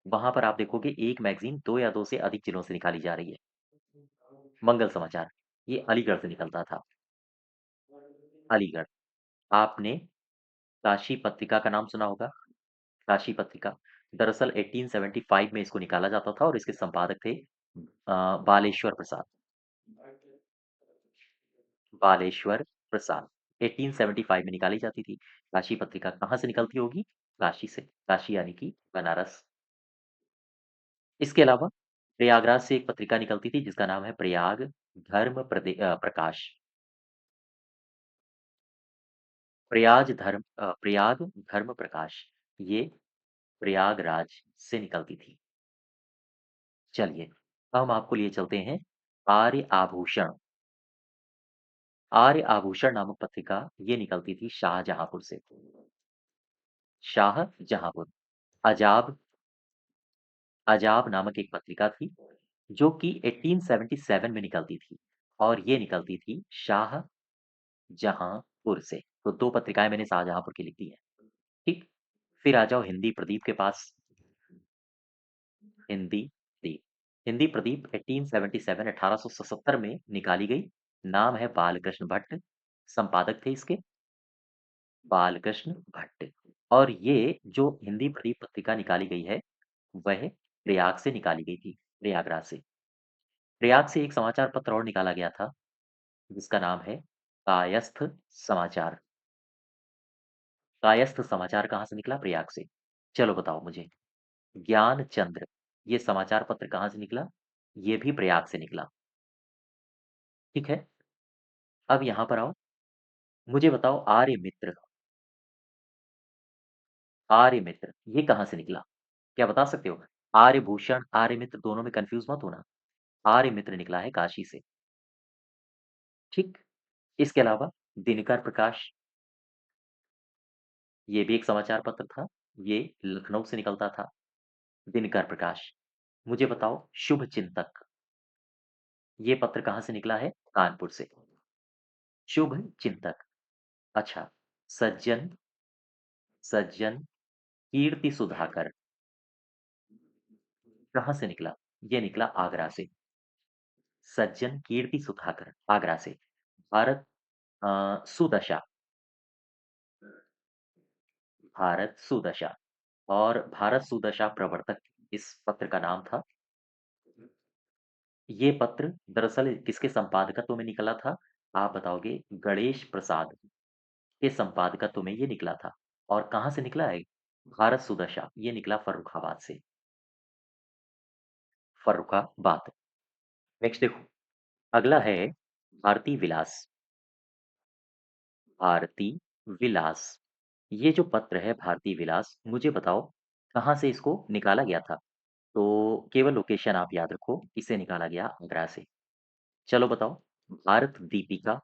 Speaker 1: वहाँ पर आप देखोगे एक मैगज़ीन 2 या 2 से अधिक जिलों से निकाली जा रही है। मंगल समाचार, ये अलीगढ़ से निकलता था, अलीगढ़। आपने काशी पत्रिका का नाम सुना होगा, काशी पत्रिका। दरअसल 1875 में इसको निकाला जाता था और इसके संपादक थे बालेश्वर प्रसाद, बालेश्वर प्रसाद। 1875 में निकाली जाती थी। काशी पत्रिका कहाँ से निकलती होगी? काशी से, काशी यानी कि बनारस। इसके अलावा प्रयागराज से एक पत्रिका निकलती थी जिसका नाम है प्रकाश। प्रयाग धर्म प्रकाश, ये प्रयागराज से निकलती थी। चलिए, अब हम आपको लिए चलते हैं आर्य आभूषण। आर्य आभूषण नामक पत्रिका ये निकलती थी शाहजहांपुर से, शाहजहांपुर। अजाब, अजाब नामक एक पत्रिका थी जो कि 1877 में निकलती थी और ये निकलती थी शाहजहांपुर से। तो 2 पत्रिकाएँ मैंने शाहजहांपुर की लिख दी हैं, ठीक? फिर आ जाओ हिंदी प्रदीप के पास। हिंदी प्रदीप, हिंदी प्रदीप 1877 1877 में निकाली गई। नाम है बालकृष्ण भट्ट, संपादक थे इसके बालकृष्ण भट्ट। और ये जो हिंदी प्रदीप पत्रिका निकाली गई है, वह प्रयाग से निकाली गई थी, प्रयागराज से। प्रयाग से एक समाचार पत्र और निकाला गया था, जिसका नाम है कायस्थ समाचार। कायस्थ समाचार कहाँ से निकला? प्रयाग से। चलो बताओ मुझे, ज्ञान चंद्र, ये समाचार पत्र कहाँ से निकला? ये भी प्रयाग से निकला, ठीक है? अब यहाँ पर आओ, मुझे बताओ आर्य मित्र, आर्य मित्र ये कहाँ से निकला? क्या बता सकते हो? आर्यभूषण, आर्य मित्र दोनों में कन्फ्यूज़ मत होना। आर्य मित्र निकला है काशी से, ठीक? इसके अलावा दिनकर प्रकाश, ये भी एक समाचार पत्र था, ये लखनऊ से निकलता था, दिनकर प्रकाश। मुझे बताओ शुभ चिंतक, ये पत्र कहाँ से निकला है? कानपुर से। शुभ चिंतक, अच्छा। सज्जन, सज्जन कीर्ति सुधाकर कहाँ से निकला? ये निकला आगरा से। सज्जन कीर्ति सुधाकर आगरा से। भारत सुदशा, भारत सुदशा और भारत सुदशा प्रवर्तक इस पत्र का नाम था। ये पत्र दरअसल किसके संपादकत्व में निकला था? आप बताओगे, गणेश प्रसाद के संपादकत्व में ये निकला था। और कहाँ से निकला है? भारत सुदशा, ये निकला फर्रुखाबाद से, फर्रुखाबाद। नेक्स्ट देखो, अगला है भारती विलास, भारती विलास। ये जो पत्र है भारती विलास, मुझे बताओ कहाँ से इसको निकाला गया था? तो केवल लोकेशन आप याद रखो, इसे निकाला गया आगरा से। चलो बताओ, भारत दीपिका,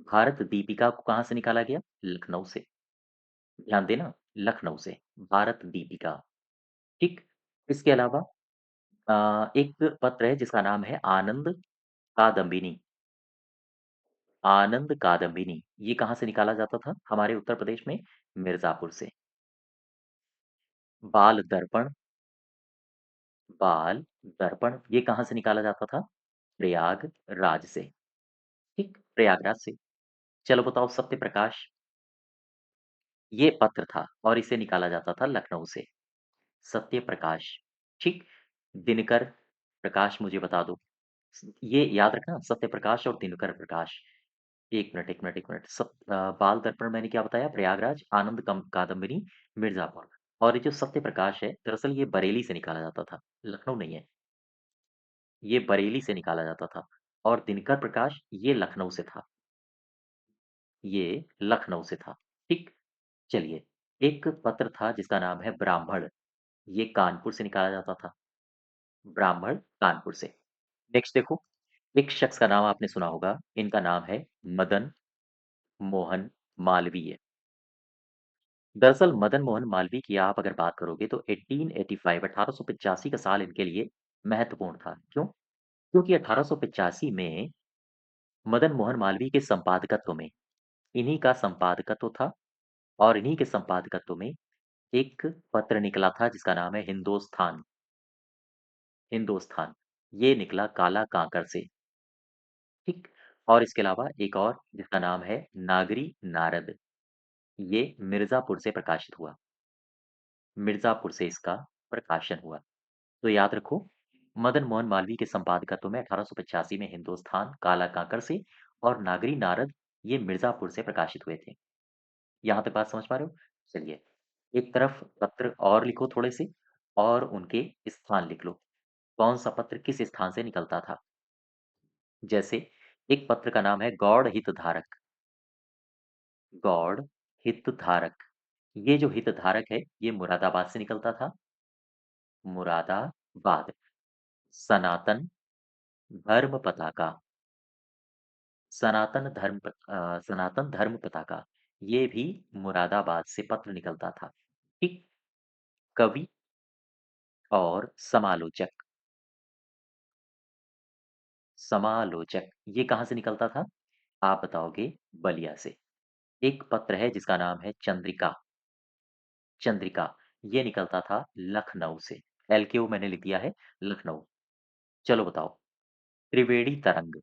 Speaker 1: भारत दीपिका को कहाँ से निकाला गया? लखनऊ से। ध्यान देना, लखनऊ से, भारत दीपिका, ठीक? इसके अलावा एक पत्र है जिसका नाम है आनंद कादम्बिनी, आनंद कादम्बिनी, ये कहाँ से निकाला जाता था? हमारे उत्तर प्रदेश में मिर्ज़ापुर से। बाल दर्पण, बाल दर्पण, ये कहाँ से निकाला जाता था? प्रयागराज से, ठीक? प्रयागराज से। चलो बताओ, सत्य प्रकाश, ये पत्र था और इसे निकाला जाता था लखनऊ से। सत्य प्रकाश, ठीक? दिनकर प्रकाश, मुझे बता दो। ये याद रखना, सत्य प्रकाश और दिनकर प्रकाश। 1 मिनट, 1 मिनट, 1 मिनट। बाल दर्पण मैंने क्या बताया? प्रयागराज, आनंद कादम्बिनी मिर्जापुर। और ये जो सत्य प्रकाश है, दरअसल ये बरेली से निकाला जाता था, लखनऊ नहीं है। ये बरेली से निकाला जाता था। और दिनकर प्रकाश, ये लखनऊ से था, ये लखनऊ से था, ठीक? चलिए, एक पत्र था जिसका नाम है ब्राह्मण, ये कानपुर से निकाला जाता था, ब्राह्मण कानपुर से। नेक्स्ट देखो, एक शख्स का नाम आपने सुना होगा, इनका नाम है मदन मोहन मालवीय। दरअसल मदन मोहन मालवीय की आप अगर बात करोगे तो 1885 1885 का साल इनके लिए महत्वपूर्ण था। क्यों? क्योंकि 1885 में मदन मोहन मालवीय के संपादकत्व में, इन्हीं का संपादकत्व था और इन्हीं के संपादकत्व में एक पत्र निकला था जिसका नाम है हिंदुस्तान, हिंदुस्तान। ये निकला काला कांकर से, ठीक? और इसके अलावा एक और जिसका नाम है नागरी नारद, ये मिर्जापुर से प्रकाशित हुआ, मिर्जापुर से इसका प्रकाशन हुआ। तो याद रखो, मदन मोहन मालवीय के संपादकत्व में 1885 में हिंदुस्तान, काला कांकर से और नागरी नारद, ये मिर्जापुर से प्रकाशित हुए थे। यहाँ तक बात समझ पा रहे हो? चलिए, एक तरफ पत्र और लिखो थोड़े से, और उनके स्थान लिख लो। कौन सा पत्र किस स्थान से निकलता था? जैसे एक पत्र का नाम है गौड़ हितधारक, गौड़ हितधारक। ये जो हितधारक है, ये मुरादाबाद से निकलता था, मुरादाबाद। सनातन धर्म पताका, सनातन धर्म पताका, ये भी मुरादाबाद से पत्र निकलता था, ठीक? कवि और समालोचक, समालोचक, ये कहाँ से निकलता था? आप बताओगे, बलिया से। एक पत्र है जिसका नाम है चंद्रिका, चंद्रिका, ये निकलता था लखनऊ से। एलकेयू मैंने लिख दिया है, लखनऊ। चलो बताओ, त्रिवेणी तरंग,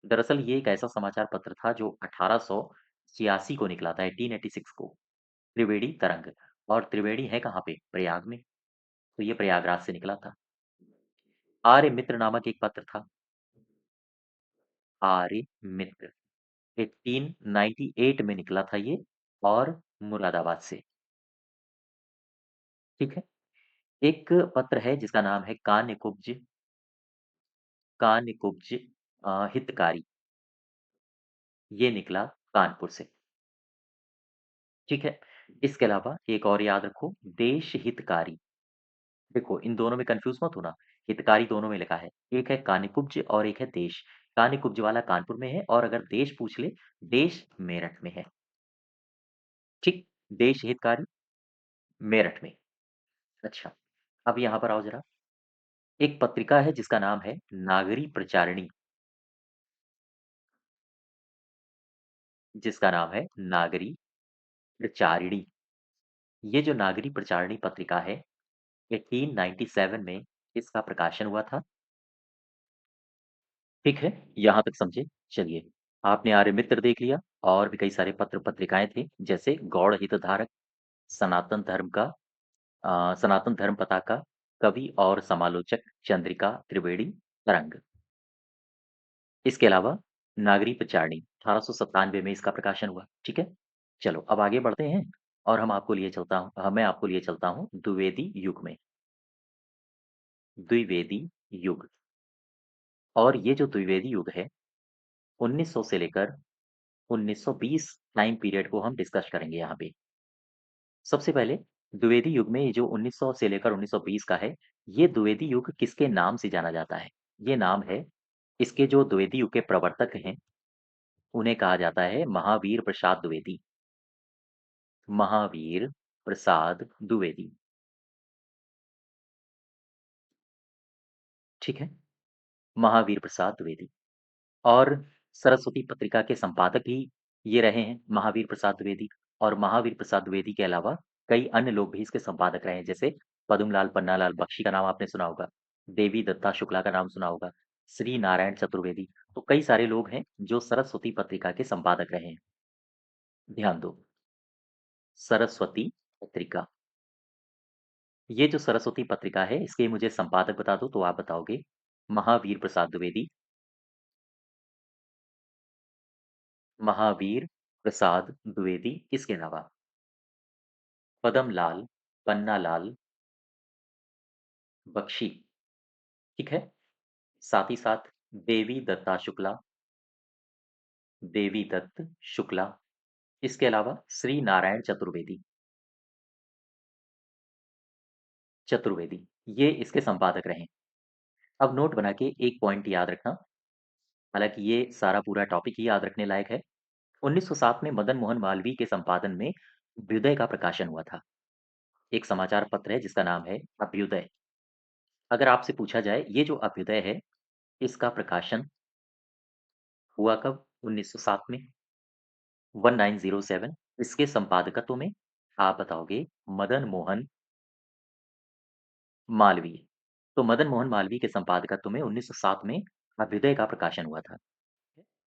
Speaker 1: दरअसल ये एक ऐसा समाचार पत्र था जो 1886 को निकला था, 1886 को। त्रिवेणी तरंग, और त्रिवेणी है कहाँ पे? प्रयाग में। तो ये प्रयागराज से निकला था। आर्य मित्र नामक एक पत्र था, आर्य मित्र, 1898 में निकला था ये, और मुरादाबाद से, ठीक है? एक पत्र है जिसका नाम है कान्यकुब्ज, कान्यकुब्ज हितकारी, ये निकला कानपुर से, ठीक है? इसके अलावा एक और याद रखो, देश हितकारी। देखो, इन दोनों में कन्फ्यूज़ मत होना, हितकारी दोनों में लिखा है। एक है कानिकुब्ज और एक है देश। कानिकुब्ज वाला कानपुर में है, और अगर देश पूछ ले, देश मेरठ में है, ठीक? देश हितकारी मेरठ में। अच्छा, अब यहाँ पर आओ ज़रा। एक पत्रिका है जिसका नाम है नागरी प्रचारिणी, जिसका नाम है नागरी प्रचारिणी। ये जो नागरी प्रचारिणी पत्रिका है, 1897 में इसका प्रकाशन हुआ था, ठीक है? यहाँ तक समझे? चलिए, आपने आर्यमित्र देख लिया, और भी कई सारे पत्र-पत्रिकाएँ थे, जैसे गौड़ हितधारक, सनातन धर्म का सनातन धर्म पताका, कवि और समालोचक चंद्रिका त्रिवेणी तरंग। इसके अलावा नागरी प्रचारिणी 1897 में इसका प्रकाशन हुआ, ठीक है? चलो अब आगे बढ़ते हैं, और मैं आपको लिए चलता हूँ द्विवेदी युग में, द्विवेदी युग। और ये जो द्विवेदी युग है, 1900 से लेकर 1920 टाइम पीरियड को हम डिस्कस करेंगे यहाँ पे। सबसे पहले द्विवेदी युग में ये जो 1900 से लेकर 1920 का है, ये द्विवेदी युग किसके नाम से जाना जाता है? ये नाम है, इसके जो द्विवेदी युग के प्रवर्तक हैं, उन्हें कहा जाता है महावीर प्रसाद द्विवेदी। महावीर प्रसाद द्विवेदी, ठीक है? महावीर प्रसाद द्विवेदी। और सरस्वती पत्रिका के संपादक भी ये रहे हैं, महावीर प्रसाद द्विवेदी। और महावीर प्रसाद द्विवेदी के अलावा कई अन्य लोग भी इसके संपादक रहे हैं, जैसे पद्मलाल पन्नालाल बख्शी का नाम आपने सुना होगा, देवी दत्ता शुक्ला का नाम सुना होगा, श्री नारायण चतुर्वेदी। तो कई सारे लोग हैं जो सरस्वती पत्रिका के संपादक रहे हैं। ध्यान दो, सरस्वती पत्रिका। ये जो सरस्वती पत्रिका है, इसके मुझे संपादक बता दो, तो आप बताओगे महावीर प्रसाद द्विवेदी, महावीर प्रसाद द्विवेदी, इसके अलावा पद्मलाल पन्नालाल बख्शी, ठीक है? साथ ही साथ देवी दत्ता शुक्ला, देवी दत्त शुक्ला, इसके अलावा श्री नारायण चतुर्वेदी, चतुर्वेदी, ये इसके संपादक रहे। अब नोट बना के एक पॉइंट याद रखना, हालांकि ये सारा पूरा टॉपिक ही याद रखने लायक है। 1907 में मदन मोहन मालवीय के संपादन में अभ्युदय का प्रकाशन हुआ था। एक समाचार पत्र है जिसका नाम है अभ्युदय। अगर आपसे पूछा जाए ये जो अभ्युदय है, इसका प्रकाशन हुआ कब? 1907 में, 1907। इसके संपादकत्व में आप बताओगे मदन मोहन मालवीय। तो मदन मोहन मालवीय के संपादकत्व में 1907 में अभ्युदय का प्रकाशन हुआ था।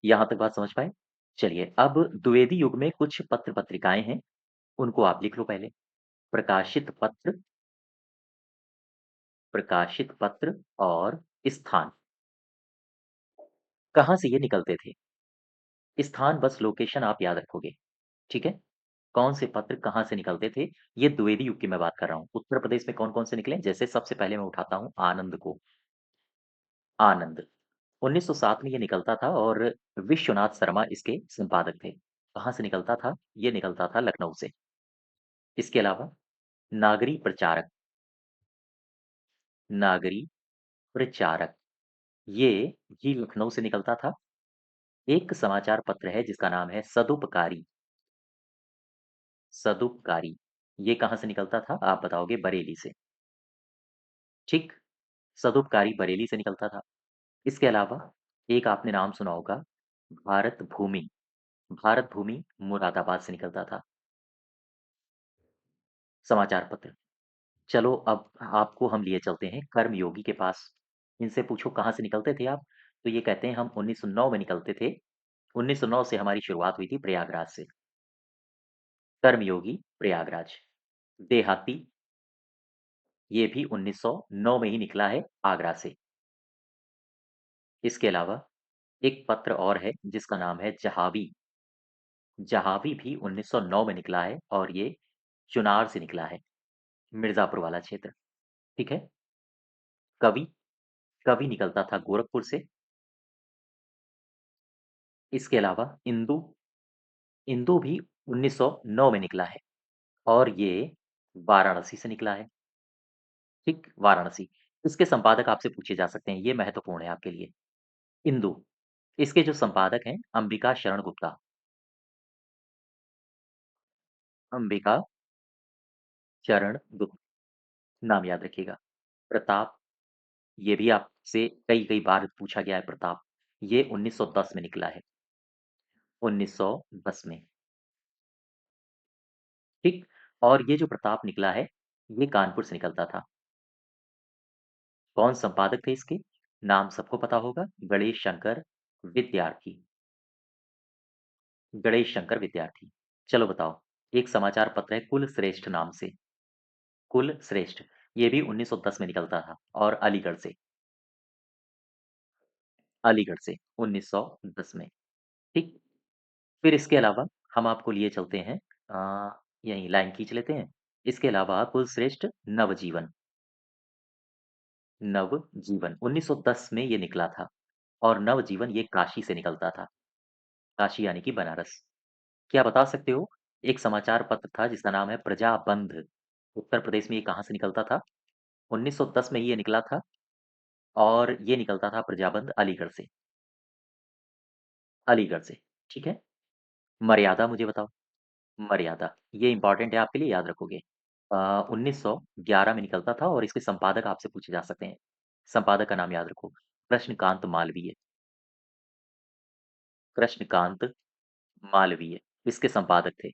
Speaker 1: यहाँ तक बात समझ पाए? चलिए, अब द्विवेदी युग में कुछ पत्र पत्रिकाएं हैं, उनको आप लिख लो पहले। प्रकाशित पत्र, प्रकाशित पत्र और स्थान। कहाँ से ये निकलते थे? स्थान बस लोकेशन आप याद रखोगे, ठीक है? कौन से पत्र कहाँ से निकलते थे, ये द्विवेदी युग की मैं बात कर रहा हूँ। उत्तर प्रदेश में कौन-कौन से निकले? जैसे सबसे पहले मैं उठाता हूँ आनंद को। आनंद 1907 में ये निकलता था और विश्वनाथ शर्मा इसके संपादक थे। कहाँ से निकलता था? ये निकलता था लखनऊ से। इसके अलावा नागरी प्रचारक, नागरी प्रचारक, ये भी लखनऊ से निकलता था। एक समाचार पत्र है जिसका नाम है सदुपकारी, सदुपकारी, ये कहाँ से निकलता था? आप बताओगे बरेली से, ठीक? सदुपकारी बरेली से निकलता था। इसके अलावा एक आपने नाम सुना होगा, भारत भूमि, भारत भूमि मुरादाबाद से निकलता था, समाचार पत्र। चलो अब आपको हम लिए चलते हैं कर्मयोगी के पास। इनसे पूछो कहाँ से निकलते थे आप? तो ये कहते हैं हम 1909 में निकलते थे। 1909 से हमारी शुरुआत हुई थी प्रयागराज से। कर्मयोगी प्रयागराज। देहाती, ये भी 1909 में ही निकला है आगरा से। इसके अलावा एक पत्र और है जिसका नाम है जहावी। जहावी भी 1909 में निकला है और ये चुनार से निकला है, मिर्जापुर वाला क्षेत्र, ठीक है? कवि, कवि निकलता था गोरखपुर से। इसके अलावा इंदु, इंदु भी 1909 में निकला है और ये वाराणसी से निकला है, ठीक? वाराणसी। इसके संपादक आपसे पूछे जा सकते हैं, ये महत्वपूर्ण है आपके लिए। इंदु, इसके जो संपादक हैं अंबिका शरण गुप्ता, अंबिका चरण गुप्त, नाम याद रखिएगा। प्रताप, ये भी आपसे कई-कई बार पूछा गया है प्रताप, ये 1910 में निकला है, 1910 में, ठीक? और ये जो प्रताप निकला है, ये कानपुर से निकलता था। कौन संपादक थे इसके? नाम सबको पता होगा, गणेश शंकर विद्यार्थी, गणेश शंकर विद्यार्थी। चलो बताओ, एक समाचार पत्र है कुल श्रेष्ठ नाम से, कुल श्रेष्ठ, ये भी 1910 में निकलता था और अलीगढ़ से, अलीगढ़ से 1910 में, ठीक? फिर इसके अलावा हम आपको लिए चलते हैं, यहीं लाइन खींच लेते हैं। इसके अलावा कुलश्रेष्ठ नवजीवन, नवजीवन 1910 में ये निकला था और नवजीवन ये काशी से निकलता था, काशी यानी कि बनारस। क्या बता सकते हो? एक समाचार पत्र था जिसका नाम है प्रजाबंध, उत्तर प्रदेश में ये कहाँ से निकलता था? 1910 में ये निकला था और ये निकलता था प्रजाबंद अलीगढ़ से, अलीगढ़ से, ठीक है? मर्यादा मुझे बताओ, मर्यादा, ये इम्पोर्टेंट है आपके लिए, याद रखोगे। 1911 में निकलता था और इसके संपादक आपसे पूछे जा सकते हैं। संपादक का नाम याद रखो, कृष्णकांत मालवीय, कृष्णकांत मालवीय, इसके संपादक थे,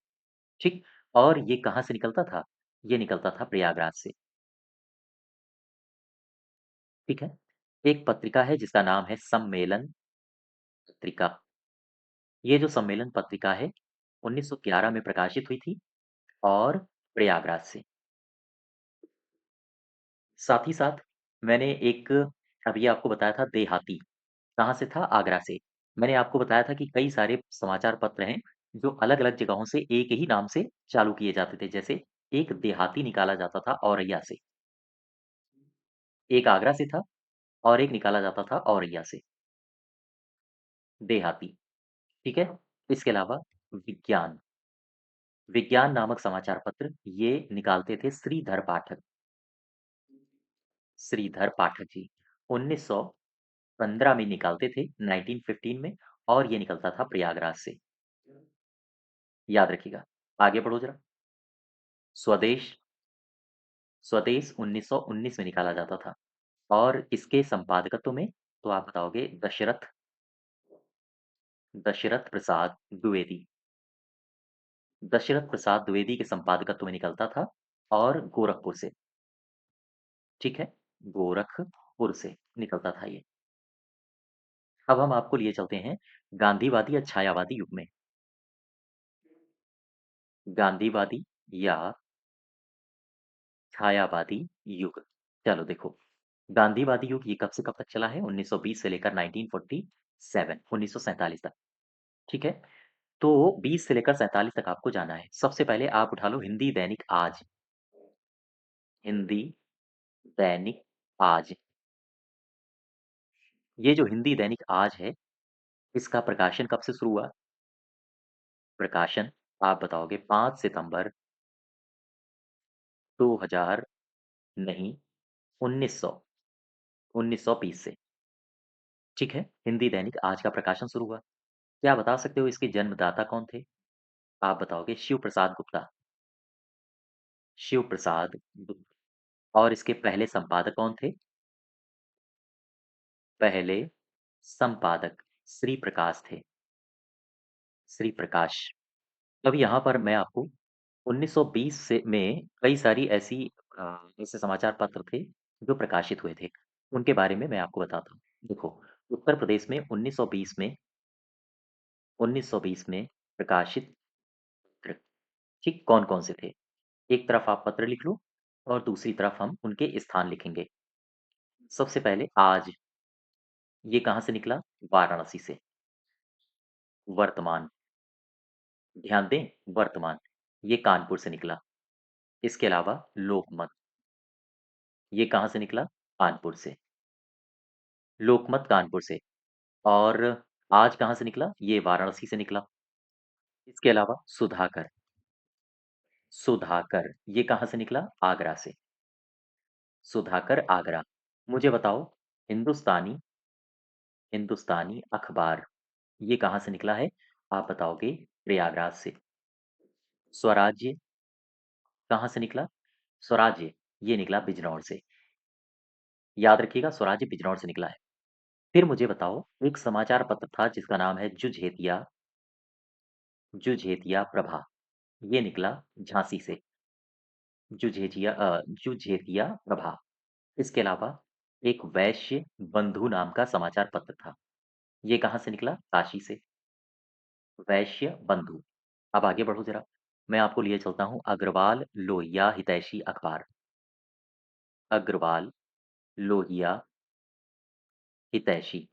Speaker 1: ठीक? और ये कहाँ से निकलता था? ये निकलता था प्रयागराज से, ठीक है? एक पत्रिका है जिसका नाम है सम्मेलन पत्रिका। ये जो सम्मेलन पत्रिका है, 1911 में प्रकाशित हुई थी और प्रयागराज से। साथ ही साथ मैंने एक अभी आपको बताया था देहाती, कहाँ से था? आगरा से। मैंने आपको बताया था कि कई सारे समाचार पत्र हैं, जो अलग-अलग जगहों से एक ही नाम से चालू किए जाते थे। जैसे एक देहाती निकाला जाता था औरैया से, एक आगरा से था और एक निकाला जाता था औरैया से, देहाती, ठीक है? इसके अलावा विज्ञान, विज्ञान नामक समाचार पत्र ये निकालते थे श्रीधर पाठक, श्रीधर पाठक जी। 1915 में निकालते थे, 1915 में, और ये निकलता था प्रयागराज से। याद रखिएगा। आगे बढ़ो ज़रा। स्वदेश, स्वदेश 1919 में निकाला जाता था और इसके संपादकत्व में तो आप बताओगे दशरथ, दशरथ प्रसाद द्विवेदी, दशरथ प्रसाद द्विवेदी के संपादकत्व में निकलता था और गोरखपुर से, ठीक है? गोरखपुर से निकलता था ये। अब हम आपको लिए चलते हैं गांधीवादी या छायावादी युग में। गांधीवादी या छायावादी युग। चलो देखो, गांधीवादी युग ये कब से कब तक चला है? 1920 से लेकर 1947, 1947 तक, ठीक है? तो 20 से लेकर 47 तक आपको जाना है। सबसे पहले आप उठा लो हिंदी दैनिक आज, हिंदी दैनिक आज। ये जो हिंदी दैनिक आज है, इसका प्रकाशन कब से शुरू हुआ? प्रकाशन आप बताओगे 5 सितंबर 2000, नहीं, 1900, 1920 से, ठीक है? हिंदी दैनिक आज का प्रकाशन शुरू हुआ। क्या बता सकते हो इसके जन्मदाता कौन थे? आप बताओगे शिव प्रसाद गुप्ता, शिव प्रसाद गुप्ता। और इसके पहले संपादक कौन थे? पहले संपादक श्री प्रकाश थे, श्री प्रकाश। अब यहाँ पर मैं आपको 1920 से में कई सारी ऐसी ऐसे समाचार पत्र थे जो प्रकाशित हुए थे। उनके बारे में मैं आपको बताता हूँ। देखो, उत्तर प्रदेश में 1920 में, 1920 में प्रकाशित पत्र, ठीक कौन-कौन से थे? एक तरफ आप पत्र लिख लो और दूसरी तरफ हम उनके स्थान लिखेंगे। सबसे पहले आज, ये कहाँ से निकला? वाराणसी से। वर्तमान, ध्यान दें, वर्तमान, ये कानपुर से निकला। इसके अलावा लोकमत, ये कहाँ से निकला? कानपुर से। लोकमत कानपुर से। और आज कहाँ से निकला? ये वाराणसी से निकला। इसके अलावा सुधाकर, सुधाकर ये कहाँ से निकला? आगरा से। सुधाकर आगरा। मुझे बताओ हिंदुस्तानी, हिंदुस्तानी अखबार ये कहाँ से निकला है? आप बताओगे प्रयागराज से। स्वराज्य कहाँ से निकला? स्वराज्य ये निकला बिजनौर से। याद रखिएगा, स्वराज्य बिजनौर से निकला है। फिर मुझे बताओ एक समाचार पत्र था जिसका नाम है जुझेतिया, जुझेतिया प्रभा, ये निकला झांसी से। जुझेतिया प्रभा। इसके अलावा एक वैश्य बंधु नाम का समाचार पत्र था। ये कहाँ से निकला? काशी से। वैश्य बंधु। अब आगे बढ़ो जरा। मैं आपको लिए चलता हूँ अग्रवाल लोहिया हितैषी अखबार। अग्रवाल लोहिया हितैषी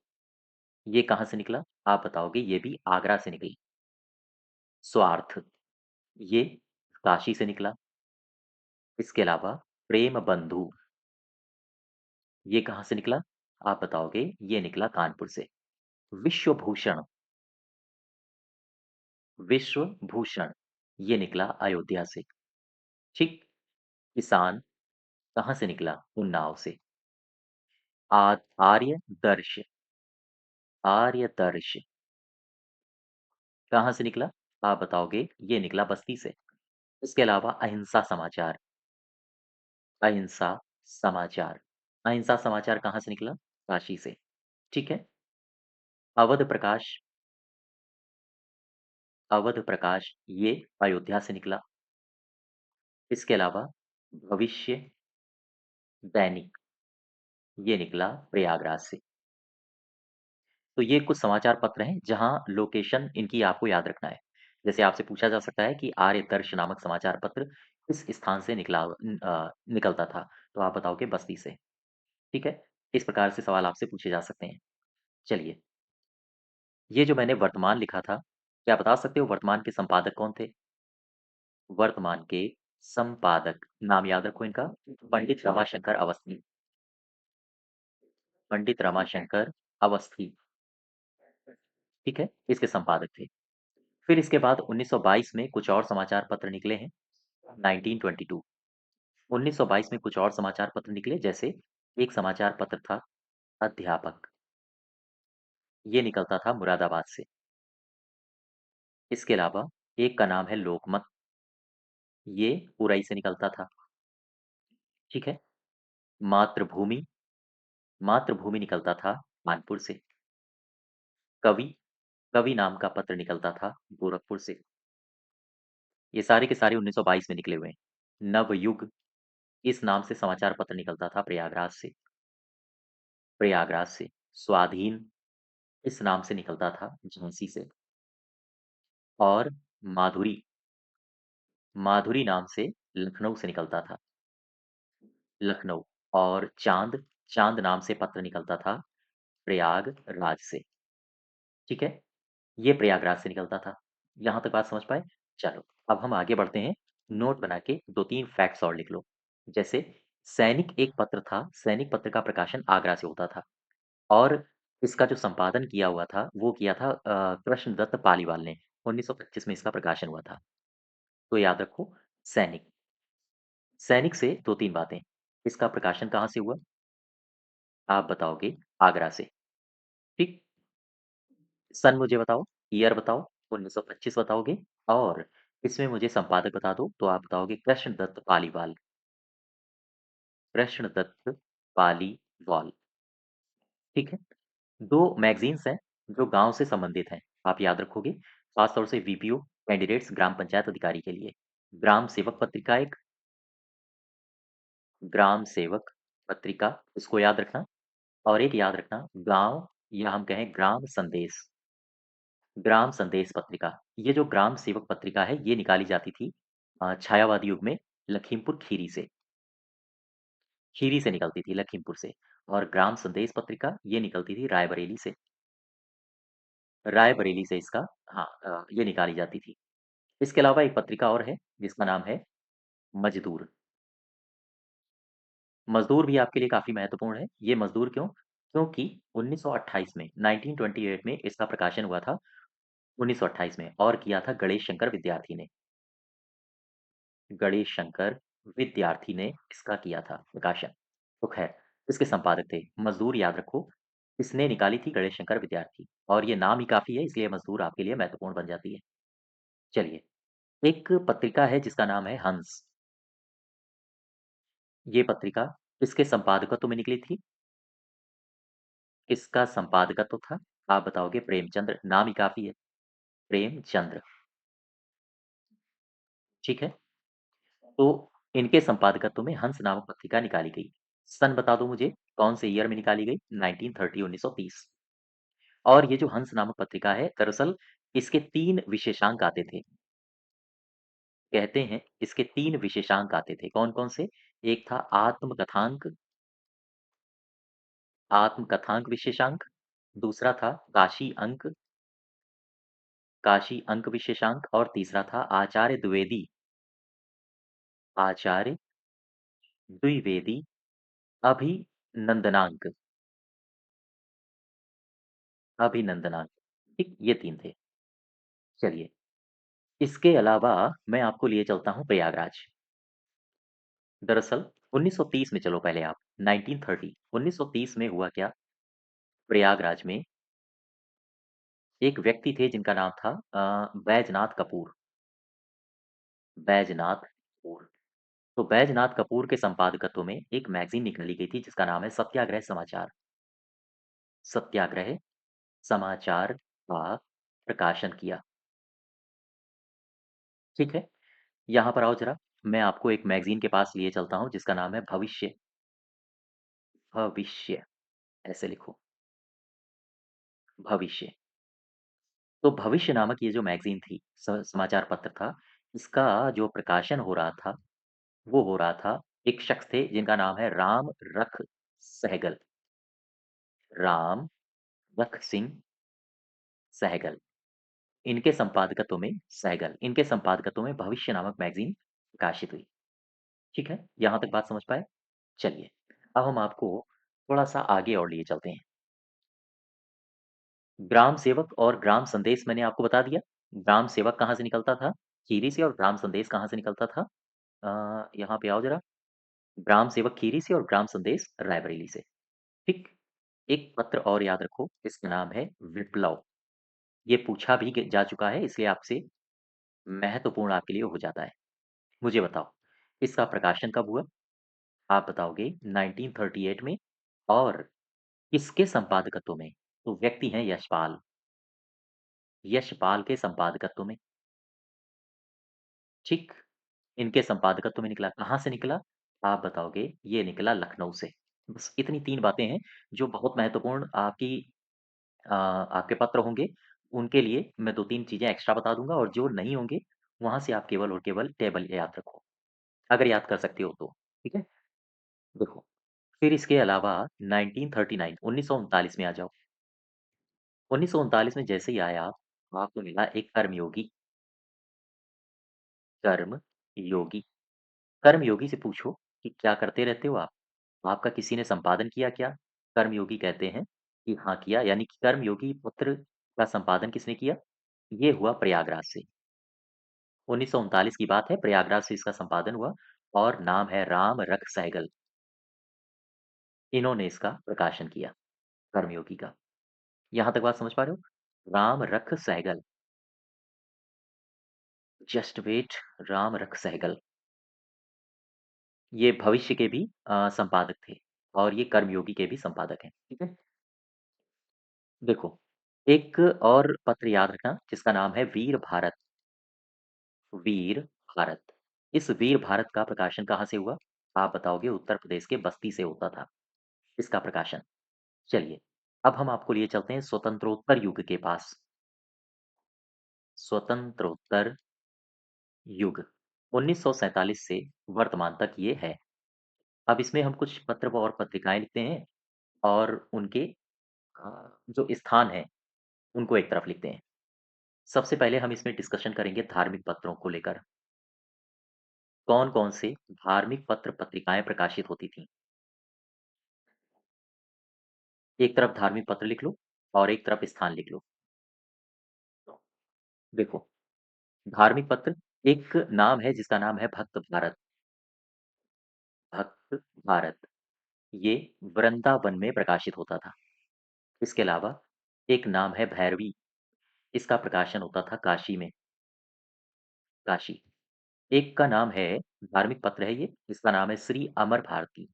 Speaker 1: ये कहाँ से निकला? आप बताओगे ये भी आगरा से निकली। स्वार्थ ये काशी से निकला। इसके अलावा प्रेम बंधु ये कहाँ से निकला? आप बताओगे ये निकला कानपुर से। विश्वभूषण, विश्वभूषण ये निकला अयोध्या से, ठीक? किसान कहाँ से निकला उन्नाव से? आर्यदर्श, आर्यदर्श कहाँ से निकला? आप बताओगे ये निकला बस्ती से। इसके अलावा अहिंसा समाचार, अहिंसा समाचार, अहिंसा समाचार कहाँ से निकला? काशी से, ठीक है। अवध प्रकाश, अवध प्रकाश ये अयोध्या से निकला। इसके अलावा भविष्य दैनिक ये निकला प्रयागराज से। तो ये कुछ समाचार पत्र हैं जहाँ लोकेशन इनकी आपको याद रखना है। जैसे आपसे पूछा जा सकता है कि आर्यदर्श नामक समाचार पत्र किस स्थान से निकलता था? तो आप बताओगे बस्ती से, ठीक है? इस प्रकार से सवाल आपसे पूछे जा सकते हैं। चलिए, ये जो मैंने वर्तमान लिखा था, क्या बता सकते हो वर्तमान के संपादक कौन थे? वर्तमान के संपादक, नाम याद रखो इनका, पंडित रमाशंकर अवस्थी, पंडित रमाशंकर अवस्थी, ठीक है? इसके संपादक थे। फिर इसके बाद 1922 में कुछ और समाचार पत्र निकले हैं, 1922, 1922 में कुछ और समाचार पत्र निकले, जैसे एक समाचार पत्र था अध्यापक, ये निकलता था मुरादाबाद से। इसके अलावा एक का नाम है लोकमत, ये उरई से निकलता था, ठीक है। मातृभूमि, मातृभूमि निकलता था कानपुर से। कवि, कवि नाम का पत्र निकलता था गोरखपुर से। ये सारे के सारे 1922 में निकले हुए हैं। नवयुग इस नाम से समाचार पत्र निकलता था प्रयागराज से, प्रयागराज से। स्वाधीन इस नाम से निकलता था झांसी से। और माधुरी, माधुरी नाम से लखनऊ से निकलता था, लखनऊ। और चांद, चांद नाम से पत्र निकलता था प्रयागराज से, ठीक है। ये प्रयागराज से निकलता था। यहाँ तक बात समझ पाए? चलो, अब हम आगे बढ़ते हैं। नोट बना के 2-3 फैक्ट्स और लिख लो। जैसे सैनिक एक पत्र था, सैनिक पत्र का प्रकाशन आगरा से होता था और इसका जो संपादन किया हुआ था, वो किया था कृष्णदत्त पालीवाल ने। 1925 में इसका प्रकाशन हुआ था। तो याद रखो सैनिक। सैनिक से 2-3 बातें। इसका प्रकाशन कहाँ से हुआ? आप बताओगे आगरा से, ठीक? सन मुझे बताओ, ईयर बताओ, 1925 बताओगे और इसमें मुझे संपादक बता दो, तो आप बताओगे कृष्णदत्त पालीवाल, कृष्णदत्त पालीवाल, ठीक है। 2 मैगज़ीन्स हैं जो गाँव से संबंधित हैं, आप याद रखोगे, खास तौर से वीपीओ कैंडिडेट्स ग्राम पंचायत अधिकारी के लिए। ग्राम सेवक पत्रिका एक, ग्राम सेवक पत्रिका, इसको याद रखना। और एक याद रखना गाँव या हम कहें ग्राम संदेश, ग्राम संदेश पत्रिका। ये जो ग्राम सेवक पत्रिका है, ये निकाली जाती थी छायावादी युग में लखीमपुर खीरी से, खीरी से निकलती थी लखीमपुर से। और ग्राम संदेश पत्रिका ये निकलती थी रायबरेली से, रायबरेली से इसका, हाँ, ये निकाली जाती थी। इसके अलावा एक पत्रिका और है जिसका नाम है मजदूर। मजदूर भी आपके लिए काफ़ी महत्वपूर्ण है। ये मजदूर क्यों? क्योंकि 1928 में, 1928 में इसका प्रकाशन हुआ था, 1928 में, और किया था गणेश शंकर विद्यार्थी ने। गणेश शंकर विद्यार्थी ने इसका किया था प्रकाशन। तो खैर, इसके संपादक थे। मजदूर याद रखो, इसने निकाली थी गणेश शंकर विद्यार्थी और ये नाम ही काफ़ी है, इसलिए मजदूर आपके लिए महत्वपूर्ण बन जाती है। चलिए, एक पत्रिका है जिसका नाम है हंस। ये पत्रिका किसके संपादकत्व में निकली थी? किसका संपादकत्व था? आप बताओगे प्रेमचंद्र, नाम ही काफ़ी है, प्रेमचंद्र, ठीक है? तो इनके संपादकत्व में हंस नामक पत्रिका निकाली गई। सन बता दो मुझे, कौन से ईयर में निकाली गई? 1930, 1930। और ये जो हंस नामक पत्रिका है, दरअसल इसके 3 विशेषांक आते थे। कहते हैं इसके 3 विशेषांक आते थे। कौन-कौन से? एक था आत्मकथांक, आत्मकथांक विशेषांक, दूसरा था काशी अंक, काशी अंक विशेषांक, और तीसरा था आचार्य द्विवेदी, आचार्य द्विवेदी अभिनंदनांक, अभिनंदनांक, ठीक? ये 3 थे। चलिए, इसके अलावा मैं आपको लिए चलता हूँ प्रयागराज। दरअसल 1930 में चलो पहले आप 1930 1930 में हुआ क्या, प्रयागराज में एक व्यक्ति थे जिनका नाम था बैजनाथ कपूर। बैजनाथ कपूर। तो बैजनाथ कपूर के संपादकत्व में एक मैगज़ीन निकाली गई थी जिसका नाम है सत्याग्रह समाचार। सत्याग्रह समाचार का प्रकाशन किया, ठीक है? यहाँ पर आओ ज़रा, मैं आपको एक मैगज़ीन के पास लिए चलता हूँ जिसका नाम है भविष्य। भविष्य ऐसे लिखो, भविष्य। तो भविष्य नामक ये जो मैगज़ीन थी, समाचार पत्र था, इसका जो प्रकाशन हो रहा था, वो हो रहा था एक शख्स थे जिनका नाम है राम रख सहगल। राम रख सिंह सहगल। इनके संपादकत्व में इनके संपादकत्व में भविष्य नामक मैगज़ीन प्रकाशित हुई। ठीक है? यहाँ तक बात समझ पाए? चलिए, अब हम आपको थोड़ा-सा आगे और लिए चलते हैं। ग्राम सेवक और ग्राम संदेश मैंने आपको बता दिया। ग्राम सेवक कहाँ से निकलता था? खीरी से और ग्राम संदेश कहाँ से निकलता था? यहाँ पे आओ ज़रा। ग्राम सेवक खीरी से और ग्राम संदेश रायबरेली से। ठीक? एक पत्र और याद रखो, इसका नाम है विप्लव। ये पूछा भी जा चुका है, इसलिए आपसे महत्वपूर्ण आपके लिए हो जाता है। मुझे बताओ, इसका प्रकाशन कब हुआ? आप बताओगे 1938 में और किसके संपादकत्व में? तो व्यक्ति हैं यशपाल। यशपाल के संपादकत्व में, ठीक? इनके संपादकत्व में निकला। कहाँ से निकला? आप बताओगे ये निकला लखनऊ से। बस इतनी 3 बातें हैं जो बहुत महत्वपूर्ण आपके पत्र होंगे, उनके लिए मैं 2-3 चीज़ें एक्स्ट्रा बता दूँगा और जो नहीं होंगे, वहाँ से आप केवल और केवल टेबल याद रखो, अगर याद कर सकते हो तो, ठीक है? देखो, फिर इसके अलावा 1939 1939 में आ जाओ। 1939 में जैसे ही आए आप, आपको मिला एक कर्मयोगी। कर्मयोगी। कर्मयोगी से पूछो कि क्या करते रहते हो आप? आपका किसी ने संपादन किया क्या? कर्मयोगी कहते हैं कि हाँ किया, यानी कि कर्मयोगी पत्र का संपादन किसने किया? ये हुआ प्रयागराज से। 1939 की बात है, प्रयागराज से इसका संपादन हुआ और नाम है राम रख सहगल। इन्होंने इसका प्रकाशन किया, कर्मयोगी का। यहाँ तक बात समझ पा रहे हो? राम रख सहगल, जस्ट वेट, राम रख सहगल। ये भविष्य के भी संपादक थे और ये कर्मयोगी के भी संपादक हैं, ठीक है? देखो, एक और पत्र याद रखना जिसका नाम है वीर भारत। वीर भारत। इस वीर भारत का प्रकाशन कहाँ से हुआ? आप बताओगे उत्तर प्रदेश के बस्ती से होता था इसका प्रकाशन। चलिए, अब हम आपको लिए चलते हैं स्वतंत्रोत्तर युग के पास। स्वतंत्रोत्तर युग 1947 से वर्तमान तक ये है। अब इसमें हम कुछ पत्र व और पत्रिकाएँ लिखते हैं और उनके जो स्थान हैं, उनको एक तरफ लिखते हैं। सबसे पहले हम इसमें डिस्कशन करेंगे धार्मिक पत्रों को लेकर। कौन-कौन से धार्मिक पत्र-पत्रिकाएँ प्रकाशित होती थीं? एक तरफ धार्मिक पत्र लिख लो और एक तरफ स्थान लिख लो। देखो, धार्मिक पत्र एक नाम है जिसका नाम है भक्त भारत। भक्त भारत, ये वृंदावन में प्रकाशित होता था। इसके अलावा एक नाम है भैरवी, इसका प्रकाशन होता था काशी में, काशी। एक का नाम है धार्मिक पत्र है ये, इसका नाम है श्री अमर भारती।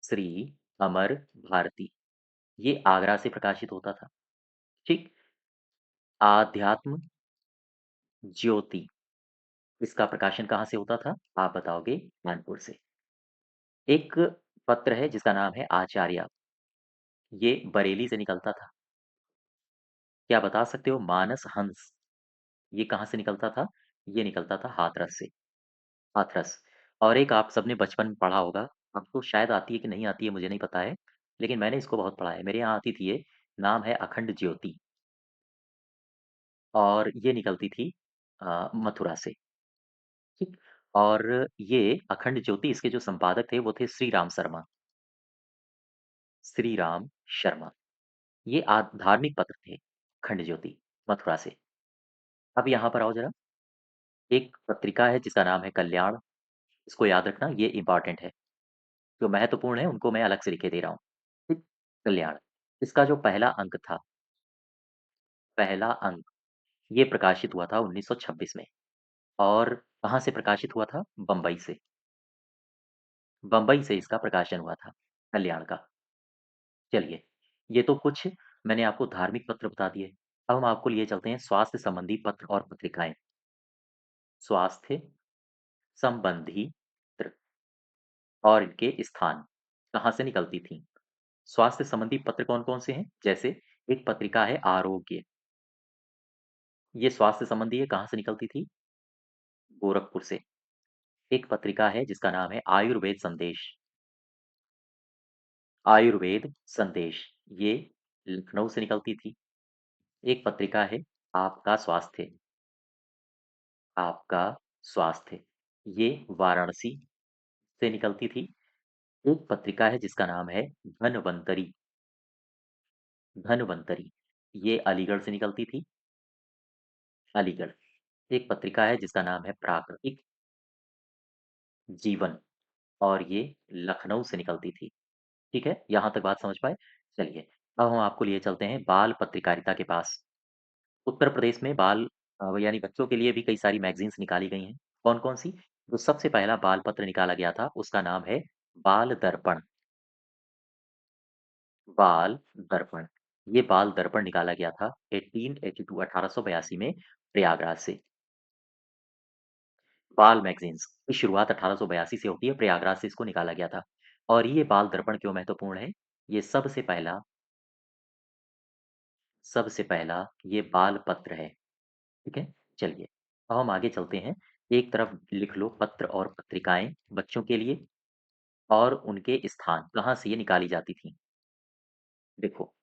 Speaker 1: श्री अमर भारती, ये आगरा से प्रकाशित होता था, ठीक? आध्यात्म ज्योति, इसका प्रकाशन कहाँ से होता था? आप बताओगे कानपुर से। एक पत्र है जिसका नाम है आचार्य, ये बरेली से निकलता था। क्या बता सकते हो मानस हंस, ये कहाँ से निकलता था? ये निकलता था हाथरस से, हाथरस। और एक आप सबने बचपन में पढ़ा होगा, आपको शायद आती है कि नहीं आती है मुझे नहीं पता है, लेकिन मैंने इसको बहुत पढ़ा है। मेरे यहाँ आती थी ये, नाम है अखंड ज्योति और ये निकलती थी मथुरा से, ठीक? और ये अखंड ज्योति इसके जो संपादक थे वो थे श्री राम शर्मा, श्री राम शर्मा। ये धार्मिक पत्र थे, अखंड ज्योति, मथुरा से। अब यहाँ पर आओ जरा, एक पत्रिका है जिसका नाम है कल्याण। इसको याद रखना ये इम्पोर्टेंट है। जो महत्वपूर्ण है उनको मैं अलग से लिखे दे रहा हूँ। ठीक? कल्याण। इसका जो पहला अंक था, पहला अंक, ये प्रकाशित हुआ था 1926 में और कहाँ से प्रकाशित हुआ था? बम्बई से। बम्बई से इसका प्रकाशन हुआ था, कल्याण का। चलिए, ये तो कुछ मैंने आपको धार्मिक पत्र बता दिए। अब हम आपको लिए चलते हैं स्वास्थ्य संबंधी पत्र और पत्रिकाएँ। स्वास्थ्य संबंधी पत्र और इनके स्थान, कहाँ से निकलती थीं? स्वास्थ्य संबंधी पत्र कौन-कौन से हैं? जैसे एक पत्रिका है आरोग्य, ये स्वास्थ्य संबंधी है, कहाँ से निकलती थी? गोरखपुर से। एक पत्रिका है जिसका नाम है आयुर्वेद संदेश, आयुर्वेद संदेश, ये लखनऊ से निकलती थी। एक पत्रिका है आपका स्वास्थ्य, आपका स्वास्थ्य, ये वाराणसी से निकलती थी। एक पत्रिका है जिसका नाम है धन्वंतरी, धन्वंतरी, ये अलीगढ़ से निकलती थी, अलीगढ़। एक पत्रिका है जिसका नाम है प्राकृतिक जीवन और ये लखनऊ से निकलती थी। ठीक है? यहाँ तक बात समझ पाए? चलिए, अब हम आपको लिए चलते हैं बाल पत्रकारिता के पास। उत्तर प्रदेश में यानी बच्चों के लिए भी कई सारी मैगज़ीन्स निकाली गई हैं। कौन-कौन सी? जो सबसे पहला बाल पत्र निकाला गया था, उसका नाम है बाल दर्पण, बाल दर्पण। ये बाल दर्पण निकाला गया था 1882 1882 में प्रयागराज से। बाल मैगज़ीन्स की शुरुआत 1882 से होती है, प्रयागराज से इसको निकाला गया था। और ये बाल दर्पण क्यों महत्वपूर्ण है? ये सबसे पहला ये बाल पत्र है, ठीक है? चलिए, अब हम आगे चलते हैं। एक तरफ लिख लो पत्र और पत्रिकाएँ बच्चों के लिए और उनके स्थान, कहाँ से ये निकाली जाती थीं। देखो,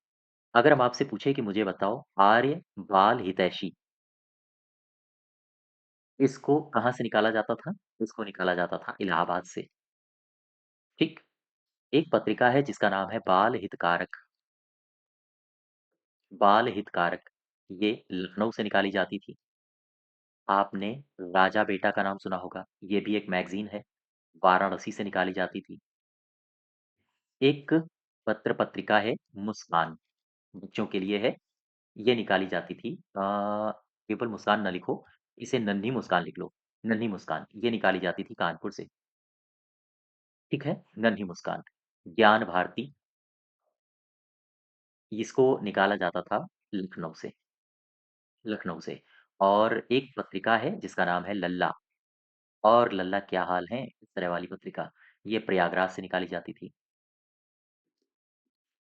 Speaker 1: अगर हम आपसे पूछे कि मुझे बताओ आर्य बाल हितैषी, इसको कहाँ से निकाला जाता था? इसको निकाला जाता था इलाहाबाद से, ठीक? एक पत्रिका है जिसका नाम है बाल हितकारक, बाल हितकारक, ये लखनऊ से निकाली जाती थी। आपने राजा बेटा का नाम सुना होगा, ये भी एक मैगज़ीन है, वाराणसी से निकाली जाती थी। एक पत्रिका है मुस्कान, बच्चों के लिए है, ये निकाली जाती थी केवल मुस्कान ना लिखो, इसे नन्ही मुस्कान लिख लो, नन्ही मुस्कान, ये निकाली जाती थी कानपुर से, ठीक है? नन्ही मुस्कान। ज्ञान भारती, इसको निकाला जाता था लखनऊ से, लखनऊ से। और एक पत्रिका है जिसका नाम है लल्ला और लल्ला क्या हाल है, इस तरह वाली पत्रिका, ये प्रयागराज से निकाली जाती थी,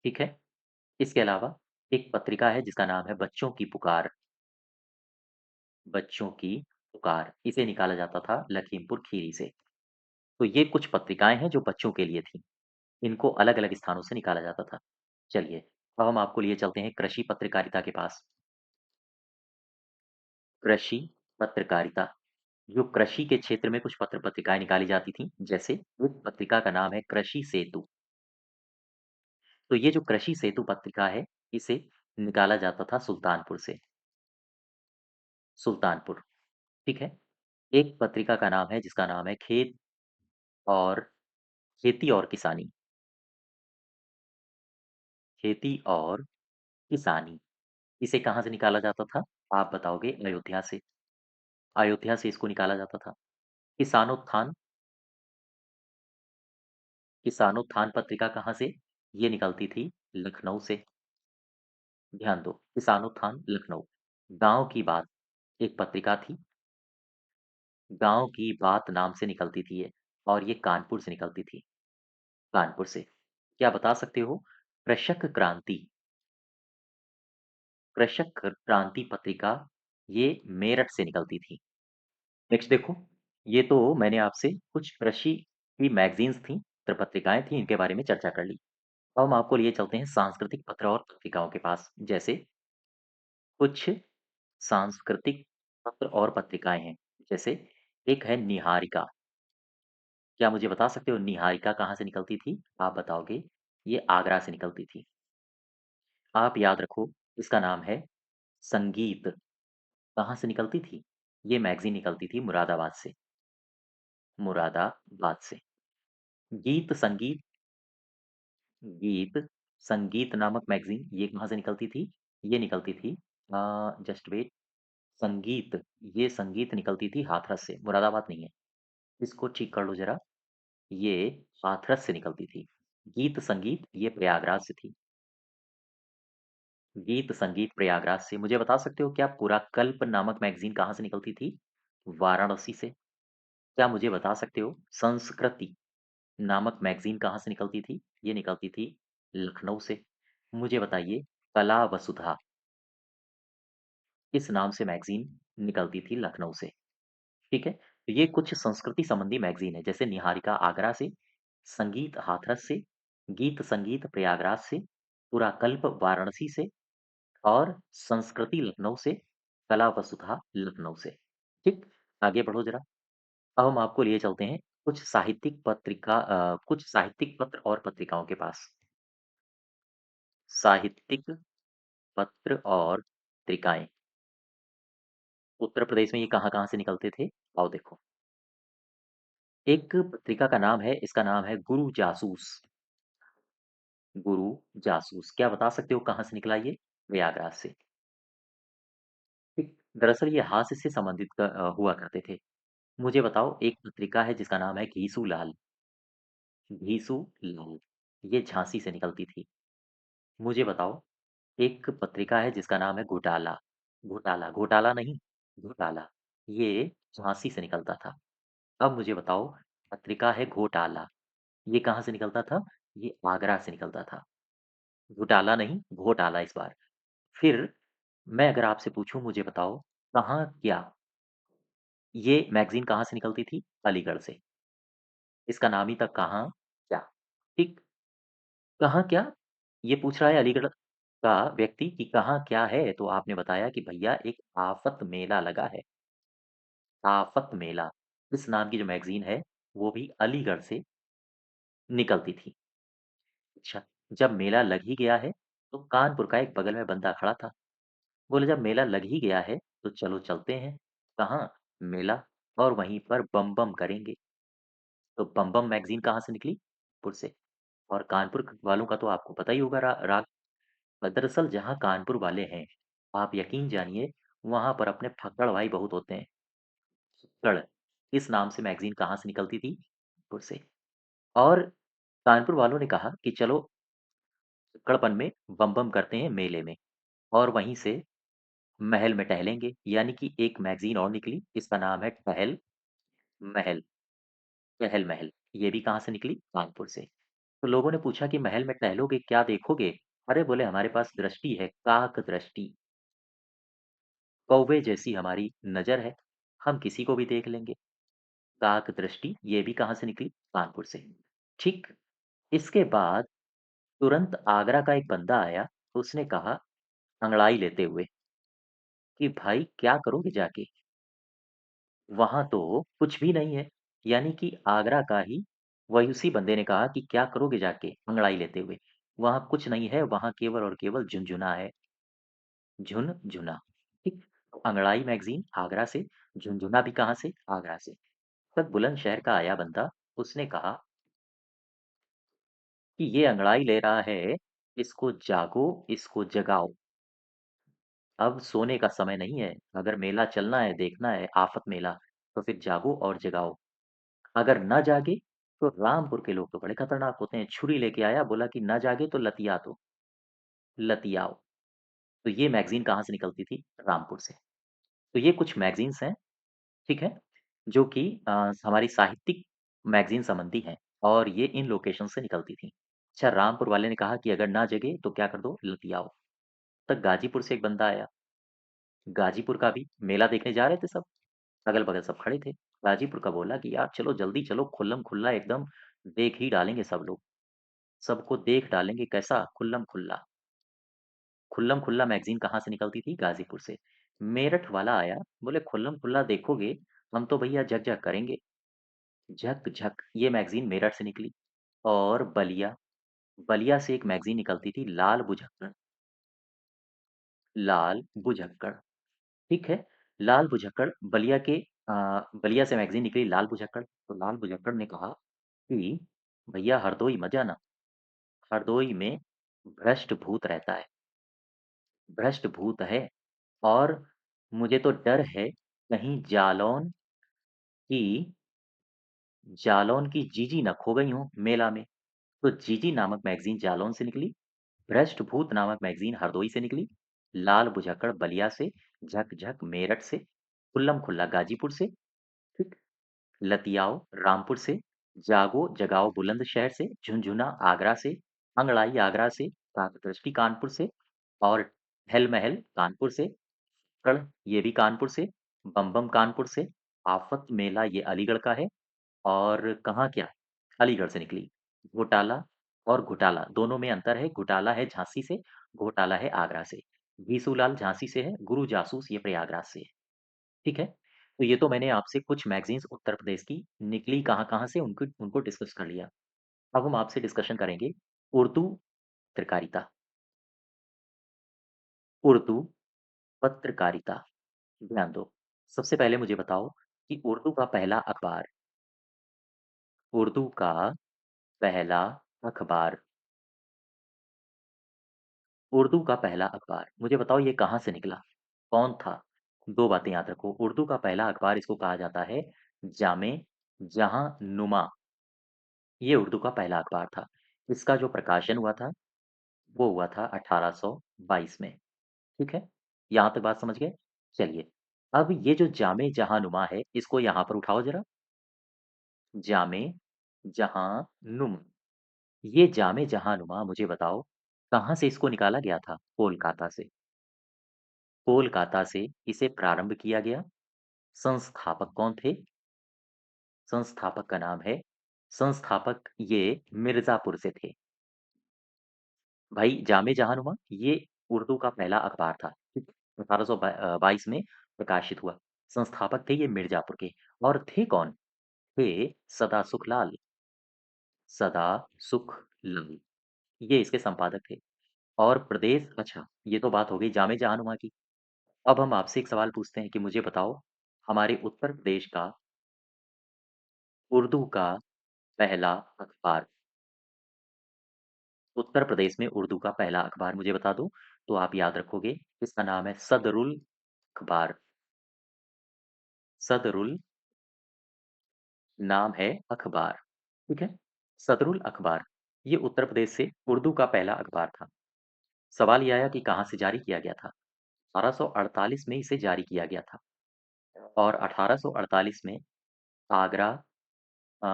Speaker 1: ठीक है? इसके अलावा एक पत्रिका है जिसका नाम है बच्चों की पुकार, बच्चों की पुकार, इसे निकाला जाता था लखीमपुर खीरी से। तो ये कुछ पत्रिकाएँ हैं जो बच्चों के लिए थीं। इनको अलग-अलग स्थानों से निकाला जाता था। चलिए, अब हम आपको लिए चलते हैं कृषि पत्रकारिता के पास। कृषि पत्रकारिता, जो कृषि के क्षेत्र में कुछ पत्र-पत्रिकाएँ निकाली जाती थीं, जैसे एक पत्रिका का नाम है कृषि सेतु। तो ये जो कृषि सेतु पत्रिका है, इसे निकाला जाता था सुल्तानपुर से, सुल्तानपुर, ठीक है? एक पत्रिका का नाम है जिसका नाम है और खेती और किसानी, खेती और किसानी। इसे कहाँ से निकाला जाता था? आप बताओगे अयोध्या से। अयोध्या से इसको निकाला जाता था। किसानोत्थान, किसानोत्थान पत्रिका कहाँ से? ये निकलती थी लखनऊ से। ध्यान दो, किसानोत्थान लखनऊ। गाँव की बात एक पत्रिका थी, गाँव की बात नाम से निकलती थी ये और ये कानपुर से निकलती थी, कानपुर से। क्या बता सकते हो? कृषक क्रांति, कृषक क्रांति पत्रिका ये मेरठ से निकलती थी। नेक्स्ट देखो, ये तो मैंने आपसे कुछ कृषि की मैगज़ीन्स थीं, पत्रिकाएँ थीं, इनके बारे में चर्चा कर ली। अब हम आपको लिए चलते हैं सांस्कृतिक पत्र और पत्रिकाओं के पास। जैसे कुछ सांस्कृतिक पत्र और पत्रिकाएँ हैं, जैसे एक है निहारिका। क्या मुझे बता सकते हो निहारिका कहाँ से निकलती थी? आप बताओगे, ये आगरा से निकलती थी। आप याद रखो, इसका नाम है संगीत। कहाँ से निकलती थी? ये मैगज़ीन निकलती थी मुरादाबाद से। मुरादाबाद से। गीत संगीत गीत संगीत नामक मैगज़ीन ये कहाँ से निकलती थी? ये निकलती थी जस्ट वेट संगीत ये संगीत निकलती थी हाथरस से, मुरादाबाद नहीं है। इसको ठीक कर लो ज़रा, ये हाथरस से निकलती थी। गीत संगीत ये प्रयागराज से थी। गीत संगीत प्रयागराज से। मुझे बता सकते हो क्या पुराकल्प नामक मैगज़ीन कहाँ से निकलती थी? वाराणसी से। क्या मुझे बता सकते हो संस्कृति नामक मैगज़ीन कहाँ से निकलती थी? ये निकलती थी लखनऊ से। मुझे बताइए कला वसुधा इस नाम से मैगज़ीन निकलती थी लखनऊ से, ठीक है? तो ये कुछ संस्कृति संबंधी मैगज़ीन है, जैसे निहारिका आगरा से, संगीत हाथरस से, गीत संगीत प्रयागराज से, पुराकल्प वाराणसी से और संस्कृति लखनऊ से, कला वसुधा लखनऊ से। ठीक? आगे बढ़ो ज़रा। अब हम आपको लिए चलते हैं कुछ साहित्यिक पत्र और पत्रिकाओं के पास। साहित्यिक पत्र और पत्रिकाएँ। उत्तर प्रदेश में ये कहाँ-कहाँ से निकलते थे? आओ देखो। एक पत्रिका का नाम है इसका नाम है गुरु जासूस। गुरु जासूस। क्या बता सकते हो कहाँ से निकला ये? प्रयागराज से। ठीक। दरअसल ये हास्य से संबंधित हुआ करते थे। मुझे बताओ एक पत्रिका है जिसका नाम है घीसू लाल। घीसू लाल। ये झांसी से निकलती थी। मुझे बताओ एक पत्रिका है जिसका नाम है घोटाला। घोटाला, घोटाला नहीं, घोटाला। ये झांसी से निकलता था। अब मुझे बताओ पत्रिका है घोटाला। ये कहाँ से निकलता था? ये आगरा से निकलता था। घोटाला नहीं, घोटाला इस बार। फिर मैं अगर आपसे पूछूं मुझे बताओ कहाँ क्या ये मैगजीन कहाँ से निकलती थी? अलीगढ़ से। इसका नाम ही था कहाँ क्या। ठीक। कहाँ क्या ये पूछ रहा है अलीगढ़ का व्यक्ति कि कहाँ क्या है तो आपने बताया कि भैया एक आफत मेला लगा है। आफत मेला इस नाम की जो मैगजीन है वो भी अलीगढ़ से निकलती थी। अच्छा। जब मेला लग ही गया है तो कानपुर का एक बगल में बंदा खड़ा था। बोले जब मेला लग ही गया है तो चलो चलते हैं। कहाँ? मेला। और वहीं पर बम बम करेंगे। तो बम बम मैगजीन कहाँ से निकली? कानपुर से। और कानपुर वालों का तो आपको पता ही होगा राग। दरअसल जहाँ कानपुर वाले हैं आप यकीन जानिए वहां पर अपने फक्कड़ भाई बहुत होते हैं। फक्कड़ इस नाम से मैगजीन कहाँ से निकलती थी? कानपुर से। और कानपुर वालों ने कहा कि चलो फक्कड़पन में बम बम करते हैं मेले में और वहीं से महल में टहलेंगे यानी कि एक मैगजीन और निकली इसका नाम है टहल महल। टहल महल ये भी कहाँ से निकली? कानपुर से। तो लोगों ने पूछा कि महल में टहलोगे क्या देखोगे? अरे बोले हमारे पास दृष्टि है काक दृष्टि। कौवे जैसी हमारी नजर है। हम किसी को भी देख लेंगे। काक दृष्टि ये भी कहाँ से निकली? कानपुर से। ठीक। इसके बाद तुरंत आगरा का एक बंदा आया। उसने कहा अंगड़ाई लेते हुए कि भाई क्या करोगे जाके? वहां तो कुछ भी नहीं है। यानी कि आगरा का ही वही उसी बंदे ने कहा कि क्या करोगे जाके अंगड़ाई लेते हुए? वहां कुछ नहीं है वहां केवल और केवल झुनझुना है। झुनझुना। ठीक। अंगड़ाई मैगजीन आगरा से। झुनझुना भी कहाँ से? आगरा से। तब बुलंदशहर का आया बंदा। उसने कहा कि ये अंगड़ाई ले रहा है इसको जागो इसको जगाओ। अब सोने का समय नहीं है। अगर मेला चलना है देखना है आफत मेला तो फिर जागो और जगाओ। अगर ना जागे तो रामपुर के लोग तो बड़े खतरनाक होते हैं। छुरी लेके आया बोला कि ना जागे तो लतिया दो। लतियाओ। तो ये मैगजीन कहाँ से निकलती थी? रामपुर से। तो ये कुछ मैगजीन्स हैं, ठीक है, जो कि हमारी साहित्यिक मैगजीन संबंधी हैं और ये इन लोकेशन से निकलती थी। अच्छा रामपुर वाले ने कहा कि अगर ना जगे तो क्या कर दो? लतियाओ। तब गाजीपुर से एक बंदा आया। गाजीपुर का भी मेला देखने जा रहे थे सब। अगल-बगल सब खड़े थे। गाजीपुर का बोला कि यार चलो जल्दी चलो खुल्लम-खुल्ला एकदम देख ही डालेंगे सब लोग। सबको देख डालेंगे कैसा खुल्लम-खुल्ला। खुल्लम-खुल्ला मैगज़ीन कहाँ से निकलती थी? गाज़ीपुर से। मेरठ वाला आया, बोले खुल्लम-खुल्ला देखोगे, हम तो भैया झक-झक करेंगे। झक-झक ये मैगज़ीन मेरठ से निकली। और बलिया, बलिया से एक मैगज़ीन निकलती थी लाल बुझक्कड़। लाल बुझक्कड़, ठीक है? लाल बुझक्कड़ बलिया के बलिया से मैगज़ीन निकली लाल बुझक्कड़, तो लाल बुझक्कड़ ने कहा कि भैया हरदोई मत जाना, हरदोई में भ्रष्ट भूत रहता है, भ्रष्ट भूत है और मुझे तो डर है कहीं जालौन की जीजी ना खो गई हो मेला में। तो जीजी नामक मैगज़ीन जालौन से निकली, भ्रष्ट भूत नामक मैगज़ीन हरदोई से निकली, लाल बुझक्कड़ बलिया से, झक झक मेरठ से, खुल्लम खुल्ला गाजीपुर से, ठीक, लतियाओ रामपुर से, जागो जगाओ बुलंदशहर से, झुनझुना आगरा से, अंगड़ाई आगरा से, काकदृष्टि कानपुर से और ढल महल कानपुर से, कड़ ये भी कानपुर से, बम बम कानपुर से, आफत मेला ये अलीगढ़ का है और कहाँ क्या अलीगढ़ से निकली। घोटाला और घोटाला दोनों में अंतर है, घोटाला है झांसी से, घोटाला है आगरा से। भीसूलाल झांसी से है, गुरु जासूस ये प्रयागराज से है। ठीक है? तो ये तो मैंने आपसे कुछ मैगज़ीन्स उत्तर प्रदेश की निकली कहाँ-कहाँ से उनको उनको डिस्कस कर लिया। अब हम आपसे डिस्कशन करेंगे उर्दू पत्रकारिता। उर्दू पत्रकारिता, ध्यान दो। सबसे पहले मुझे बताओ कि उर्दू का पहला अखबार उर्दू का पहला अखबार, मुझे बताओ ये कहाँ से निकला? कौन था? 2 बातें याद रखो, उर्दू का पहला अखबार इसको कहा जाता है जामे जहाँ नुमा, ये उर्दू का पहला अखबार था। इसका जो प्रकाशन हुआ था, वो हुआ था 1822 में, ठीक है? यहाँ तक बात समझ गए? चलिए, अब ये जो जामे जहाँ नुमा है, इसको यहाँ पर उठाओ ज़रा, जामे जहाँ नुम, ये जामे जहाँ नुमा मुझे बताओ, कहाँ से इसको निकाला गया था? कोलकाता से। कोलकाता से इसे प्रारंभ किया गया। संस्थापक कौन थे? संस्थापक का नाम है संस्थापक ये मिर्ज़ापुर से थे। भाई जामे जहानुमा ये उर्दू का पहला अखबार था। ठीक, 1822 में प्रकाशित हुआ। संस्थापक थे ये मिर्ज़ापुर के और थे कौन? थे सदा सुखलाल, सदा सुख लाल, ये इसके संपादक थे। और प्रदेश अच्छा, ये तो बात हो गई जामे जहानुमा की। अब हम आपसे एक सवाल पूछते हैं कि मुझे बताओ, हमारे उत्तर प्रदेश का उर्दू का पहला अखबार उत्तर प्रदेश में उर्दू का पहला अखबार मुझे बता दो, तो आप याद रखोगे, इसका नाम है सदरुल अखबार। सदरुल नाम है अखबार, ठीक है? सदरुल अखबार, ये उत्तर प्रदेश से उर्दू का पहला अखबार था। सवाल ये आया कि कहाँ से जारी किया गया था? 1848 में इसे जारी किया गया था और 1848 में आगरा अ,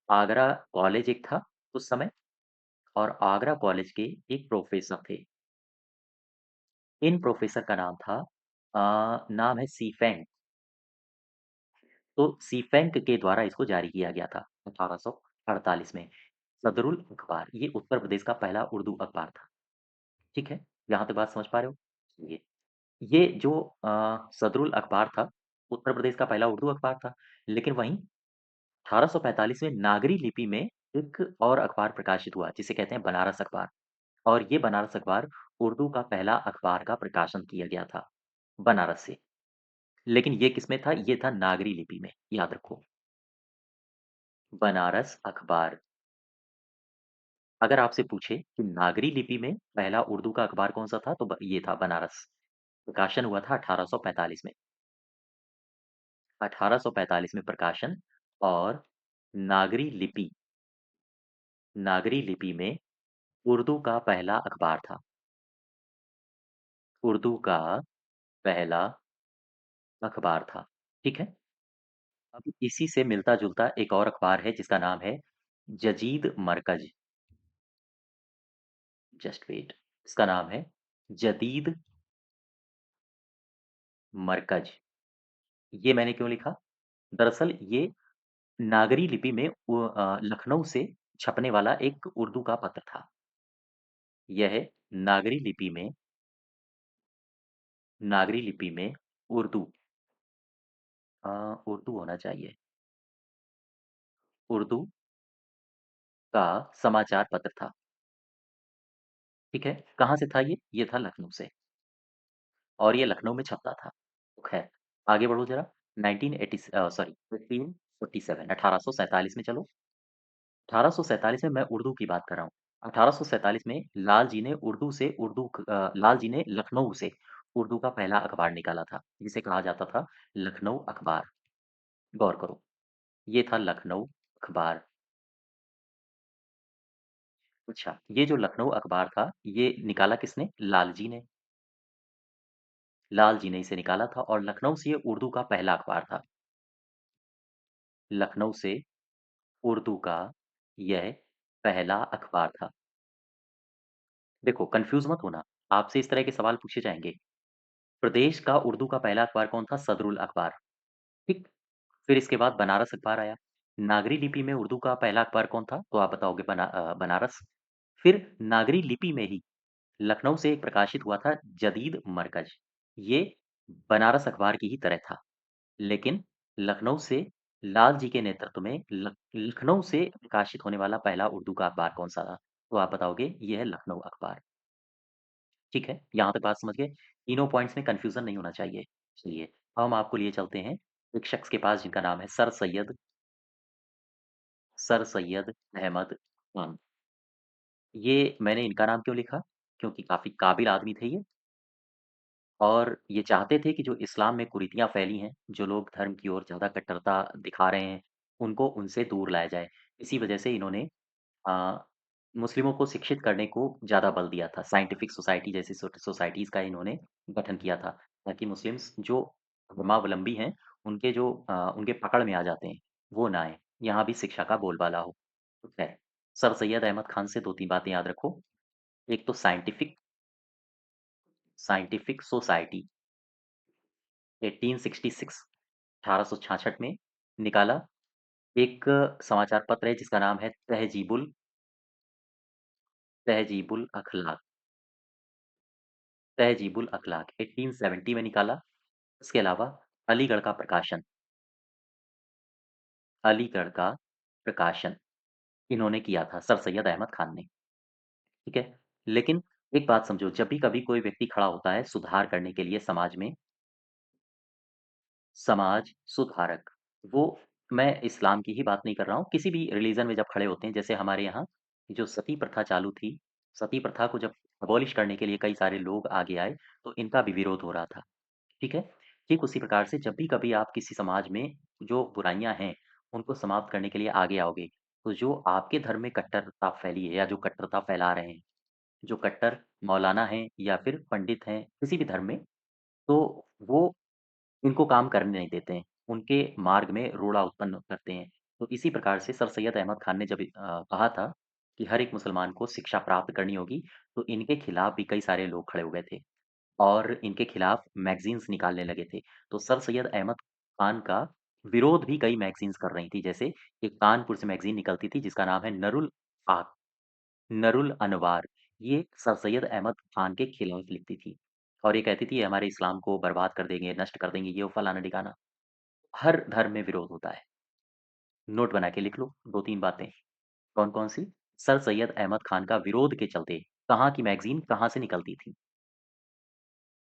Speaker 1: आगरा कॉलेज एक था उस समय और आगरा कॉलेज के एक प्रोफेसर थे। इन प्रोफेसर का नाम था नाम है सीफेंग। तो सीफेंक के द्वारा इसको जारी किया गया था 1848 में। सदरुल अखबार ये उत्तर प्रदेश का पहला उर्दू अखबार था। ठीक है? यहाँ तक बात समझ पा रहे हो? ये ये जो सदरुल अखबार था, उत्तर प्रदेश का पहला उर्दू अखबार था। लेकिन वहीं 1845 में नागरी लिपि में एक और अखबार प्रकाशित हुआ, जिसे कहते हैं बनारस अखबार और ये बनारस अखबार उर्दू का पहला अखबार का प्रकाशन किया गया था, बनारस से। लेकिन ये किसमें था? ये था नागरी लिपि में, याद रखो। बनारस अखबार। अगर आपसे पूछे कि नागरी लिपि में पहला उर्दू का अखबार कौन-सा था? तो ब ये था बनारस। प्रकाशन हुआ था 1845 में। 1845 में प्रकाशन और नागरी लिपि नागरी लिपि में उर्दू का पहला अखबार था। उर्दू का पहला अखबार था। ठीक है? अब इसी से मिलता-जुलता एक और अखबार है जिसका नाम है जदीद मरकज़। जस्ट वेट इसका नाम है जदीद मरकज़। ये मैंने क्यों लिखा? दरअसल ये नागरी लिपि में लखनऊ से छपने वाला एक उर्दू का पत्र था। यह नागरी लिपि में नागरी लिपि में उर्दू उर्दू होना चाहिए। उर्दू का समाचार पत्र था। ठीक है? कहाँ से था ये? ये था लखनऊ से और ये लखनऊ में छपता था। तो खैर, आगे बढ़ो ज़रा। 1980 सॉरी 1547 1847 में चलो। 1847 में मैं उर्दू की बात कर रहा हूँ। 1847 में लाल जी ने लखनऊ से उर्दू का पहला अखबार निकाला था, जिसे कहा जाता था लखनऊ अखबार। गौर करो, ये था लखनऊ अखबार। अच्छा, ये जो लखनऊ अखबार था, ये निकाला किसने? लाल जी ने। लाल जी ने इसे निकाला था और लखनऊ से ये उर्दू का पहला अखबार था। लखनऊ से उर्दू का यह पहला अखबार था। देखो, कन्फ्यूज़ मत होना, आपसे इस तरह के सवाल पूछे जाएँगे। प्रदेश का उर्दू का पहला अखबार कौन था? सदरुल अखबार, ठीक? फिर इसके बाद बनारस अखबार आया। नागरी लिपि में उर्दू का पहला अखबार कौन था? तो आप बताओगे बनारस। फिर नागरी लिपि में ही लखनऊ से एक प्रकाशित हुआ था जदीद मरकज़। ये बनारस अखबार की ही तरह था, लेकिन लखनऊ से लाल जी के नेतृत्व में लखनऊ से प्रकाशित होने वाला पहला उर्दू का अखबार कौन-सा था? तो आप बताओगे ये है लखनऊ अखबार। ठीक है, यहाँ तक बात समझ गए? तीनों पॉइंट्स में कन्फ्यूज़न नहीं होना चाहिए। चलिए, अब हम आपको लिए चलते हैं एक शख्स के पास जिनका नाम है सर सैयद अहमद खान। ये मैंने इनका नाम क्यों लिखा? क्योंकि काफ़ी काबिल आदमी थे ये और ये चाहते थे कि जो इस्लाम में कुरीतियाँ फैली हैं, जो लोग धर्म की ओर ज़्यादा कट्टरता दिखा रहे हैं, उनको उनसे दूर लाया जाए। इसी वजह से इन्होंने अ, मुस्लिमों को शिक्षित करने को ज़्यादा बल दिया था। साइंटिफिक सोसाइटी जैसी सोसाइटीज़ का इन्होंने गठन किया था, ताकि मुस्लिम्स जो धर्मावलंबी हैं, उनके पकड़ में आ जाते हैं, वो ना आएँ। यहाँ भी शिक्षा का बोलबाला हो। तो खैर, सर सैयद अहमद खान से 2-3 बातें याद रखो। एक तो साइंटिफिक सोसाइटी 1866 1866 में निकाला। एक समाचार पत्र है जिसका नाम है तहज़ीबुल अखलाक। तहज़ीबुल अखलाक 1870 में निकाला। इसके अलावा अलीगढ़ का प्रकाशन अलीगढ़ का प्रकाशन इन्होंने किया था, सर सैयद अहमद खान ने, ठीक है? लेकिन एक बात समझो, जब भी कभी कोई व्यक्ति खड़ा होता है सुधार करने के लिए समाज में, समाज सुधारक, वो मैं इस्लाम की ही बात नहीं कर रहा हूँ, किसी भी रिलीजन में जब खड़े होते हैं, जैसे हमारे यहाँ जो सती प्रथा चालू थी, सती प्रथा को जब अबॉलिश करने के लिए कई सारे लोग आगे आए, तो इनका भी विरोध हो रहा था। ठीक है? ठीक उसी प्रकार से जब भी कभी आप किसी समाज में जो बुराइयाँ हैं, उनको समाप्त करने के लिए आगे आओगे, तो जो आपके धर्म में कट्टरता फैली है या जो कट्टरता फैला रहे हैं, जो कट्टर मौलाना हैं या फिर पंडित हैं, किसी भी धर्म में, तो वो इनको काम करने नहीं देते हैं। उनके मार्ग में रोड़ा उत्पन्न करते हैं। तो इसी प्रकार से सर सैयद अहमद खान ने जब कहा था कि हर एक मुसलमान को शिक्षा प्राप्त करनी होगी, तो इनके खिलाफ भी कई सारे लोग खड़े हो गए थे। और इनके खिलाफ मैगज़ीन्स निकालने लगे थे। तो सर सैयद अहमद खान का विरोध भी कई मैगज़ीन्स कर रही थी। जैसे एक कानपुर से मैगज़ीन निकलती थी जिसका नाम है नरुल अनवार। ये सर सैयद अहमद खान के खिलाफ लिखती थी और ये कहती थी ये हमारे इस्लाम को बर्बाद कर देंगे, नष्ट कर देंगे, ये वो फलाना-ढिकाना। हर धर्म में विरोध होता है। नोट बना के लिख लो 2-3 बातें। कौन-कौन सी? सर सैयद अहमद खान का विरोध के चलते कहाँ की मैगज़ीन कहाँ से निकलती थी?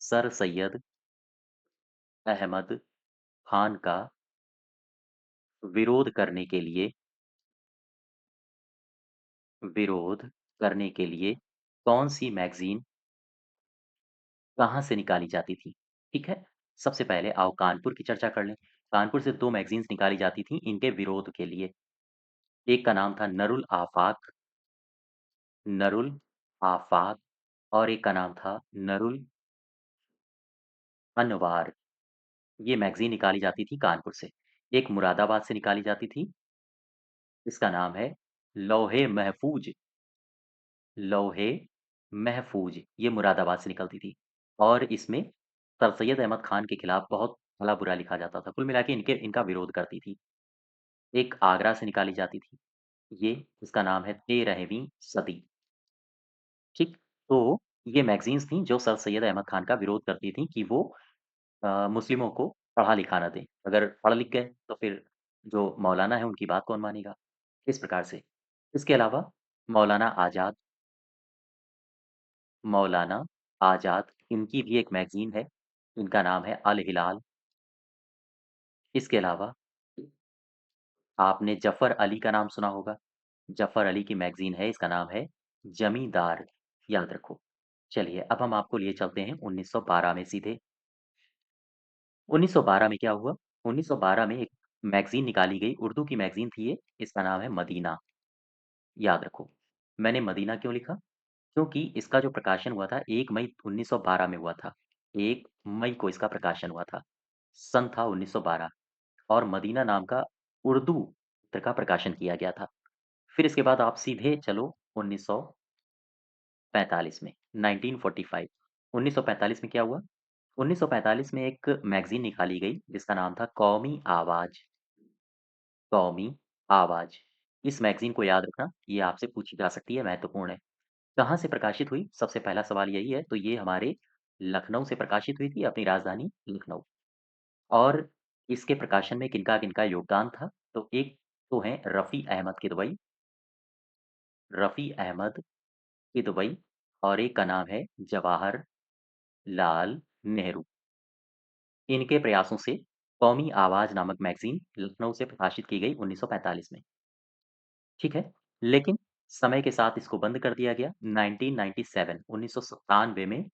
Speaker 1: सर सैयद अहमद खान का विरोध करने के लिए विरोध करने के लिए कौन-सी मैगज़ीन कहाँ से निकाली जाती थी? ठीक है? सबसे पहले आओ कानपुर की चर्चा कर लें। कानपुर से 2 मैगज़ीन्स निकाली जाती थीं इनके विरोध के लिए। एक का नाम था नरुल आफ़ाक और एक का नाम था नरुल अनवार। ये मैगज़ीन निकाली जाती थी कानपुर से। एक मुरादाबाद से निकाली जाती थी, इसका नाम है लौहे लौहे महफूज, ये मुरादाबाद से निकलती थी और इसमें सर सैयद अहमद खान के खिलाफ बहुत भला-बुरा लिखा जाता था। कुल मिला के इनका विरोध करती थी। एक आगरा से निकाली जाती थी, ये इसका नाम है 13वीं सदी, ठीक? तो ये मैगज़ीन्स थीं जो सर सैयद अहमद खान का विरोध करती थीं कि वो मुस्लिमों को पढ़ा-लिखा ना दें। अगर पढ़ लिख गए तो फिर जो मौलाना है उनकी बात कौन मानेगा? इस प्रकार से। इसके अलावा मौलाना आज़ाद मौलाना आज़ाद, इनकी भी एक मैगज़ीन है, इनका नाम है अल हिलाल। इसके अलावा आपने जफ़र अली का नाम सुना होगा। जफ़र अली की मैगज़ीन है, इसका नाम है ज़मींदार, याद रखो। चलिए, अब हम आपको लिए चलते हैं 1912 में सीधे। 1912 में क्या हुआ? 1912 में एक मैगज़ीन निकाली गई, उर्दू की मैगज़ीन थी ये, इसका नाम है मदीना, याद रखो। मैंने मदीना क्यों लिखा? क्योंकि इसका जो प्रकाशन हुआ था 1 मई 1912 में हुआ था। 1 मई को इसका प्रकाशन हुआ था। सन था 1912 और मदीना नाम का उर्दू पत्र का प्रकाशन किया गया था। फिर इसके बाद आप सीधे चलो 1945 में, 1945। 1945 में क्या हुआ? 1945 में एक मैगज़ीन निकाली गई जिसका नाम था कौमी आवाज़, कौमी आवाज़। इस मैगज़ीन को याद रखना, ये आपसे पूछी जा सकती है, महत्वपूर्ण है। कहाँ से प्रकाशित हुई? सबसे पहला सवाल यही है, तो ये हमारे लखनऊ से प्रकाशित हुई थी, अपनी राजधानी लखनऊ। और इसके प्रकाशन में किनका-किनका योगदान था? तो एक तो हैं रफ़ी अहमद किदवई, रफ़ी अहमद किदवई और एक का नाम है जवाहर लाल नेहरू। इनके प्रयासों से कौमी आवाज़ नामक मैगज़ीन लखनऊ से प्रकाशित की गई 1945 में, ठीक है? लेकिन समय के साथ इसको बंद कर दिया गया। 1997 1997 में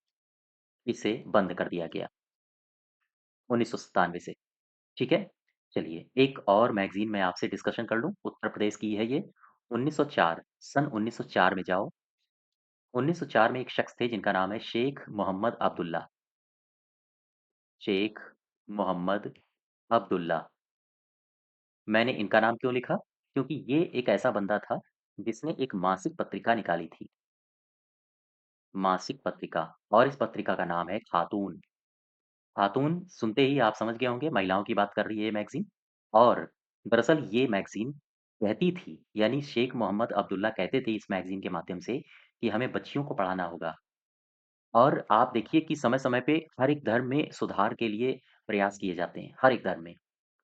Speaker 1: इसे बंद कर दिया गया, 1997 से, ठीक है? चलिए, एक और मैगज़ीन मैं आपसे डिस्कशन कर लूँ, उत्तर प्रदेश की है ये। 1904 सन 1904 में जाओ। 1904 में एक शख्स थे जिनका नाम है शेख मोहम्मद अब्दुल्ला, शेख मोहम्मद अब्दुल्ला। मैंने इनका नाम क्यों लिखा? क्योंकि ये एक ऐसा बंदा था जिसने एक मासिक पत्रिका निकाली थी, मासिक पत्रिका, और इस पत्रिका का नाम है खातून। खातून सुनते ही आप समझ गए होंगे महिलाओं की बात कर रही है ये मैगज़ीन। और दरअसल ये मैगज़ीन कहती थी, यानी शेख मोहम्मद अब्दुल्ला कहते थे इस मैगज़ीन के माध्यम से कि हमें बच्चियों को पढ़ाना होगा। और आप देखिए कि समय-समय पे हर एक धर्म में सुधार के लिए प्रयास किए जाते हैं, हर एक धर्म में।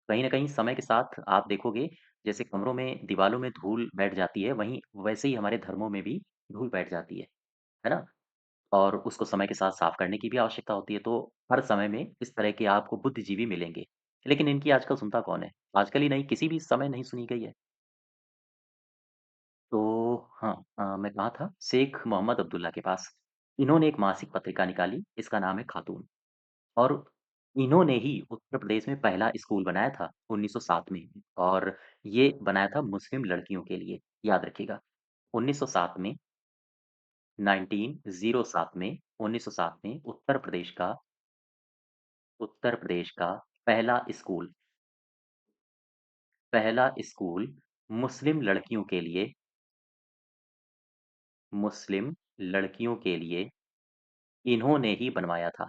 Speaker 1: कहीं न कहीं समय के साथ आप देखोगे, जैसे कमरों में, दीवालों में धूल बैठ जाती है, वहीं वैसे ही हमारे धर्मों में भी धूल बैठ जाती है ना? और उसको समय के साथ साफ करने की भी आवश्यकता होती है, तो हर समय में इस तरह के आपको बुद्धिजीवी मिलेंगे। लेकिन इनकी आजकल सुनता कौन है? आजकल ही नहीं, किसी भी समय नहीं सुनी गई है। तो हाँ, मैं कहाँ था? शेख मोहम्मद अब्दुल्ला के पास। इन्होंने एक मासिक पत्रिका निकाली, इसका नाम है खातून। और इन्होंने ही उत्तर प्रदेश में पहला स्कूल बनाया था 1907 में, और ये बनाया था मुस्लिम लड़कियों के लिए, याद रखिएगा। 1907 में, 1907 में, 1907 में उत्तर प्रदेश का पहला स्कूल मुस्लिम लड़कियों के लिए, मुस्लिम लड़कियों के लिए इन्होंने ही बनवाया था,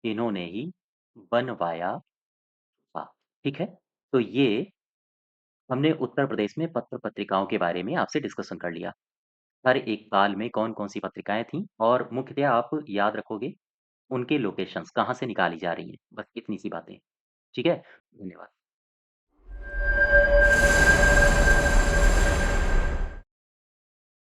Speaker 1: इन्होंने ही बनवाया था, ठीक है? तो ये हमने उत्तर प्रदेश में पत्र-पत्रिकाओं के बारे में आपसे डिस्कशन कर लिया। हर एक काल में कौन-कौन सी पत्रिकाएँ थीं और मुख्यतः आप याद रखोगे उनके लोकेशंस कहाँ से निकाली जा रही हैं। बस इतनी सी बातें। ठीक है? धन्यवाद।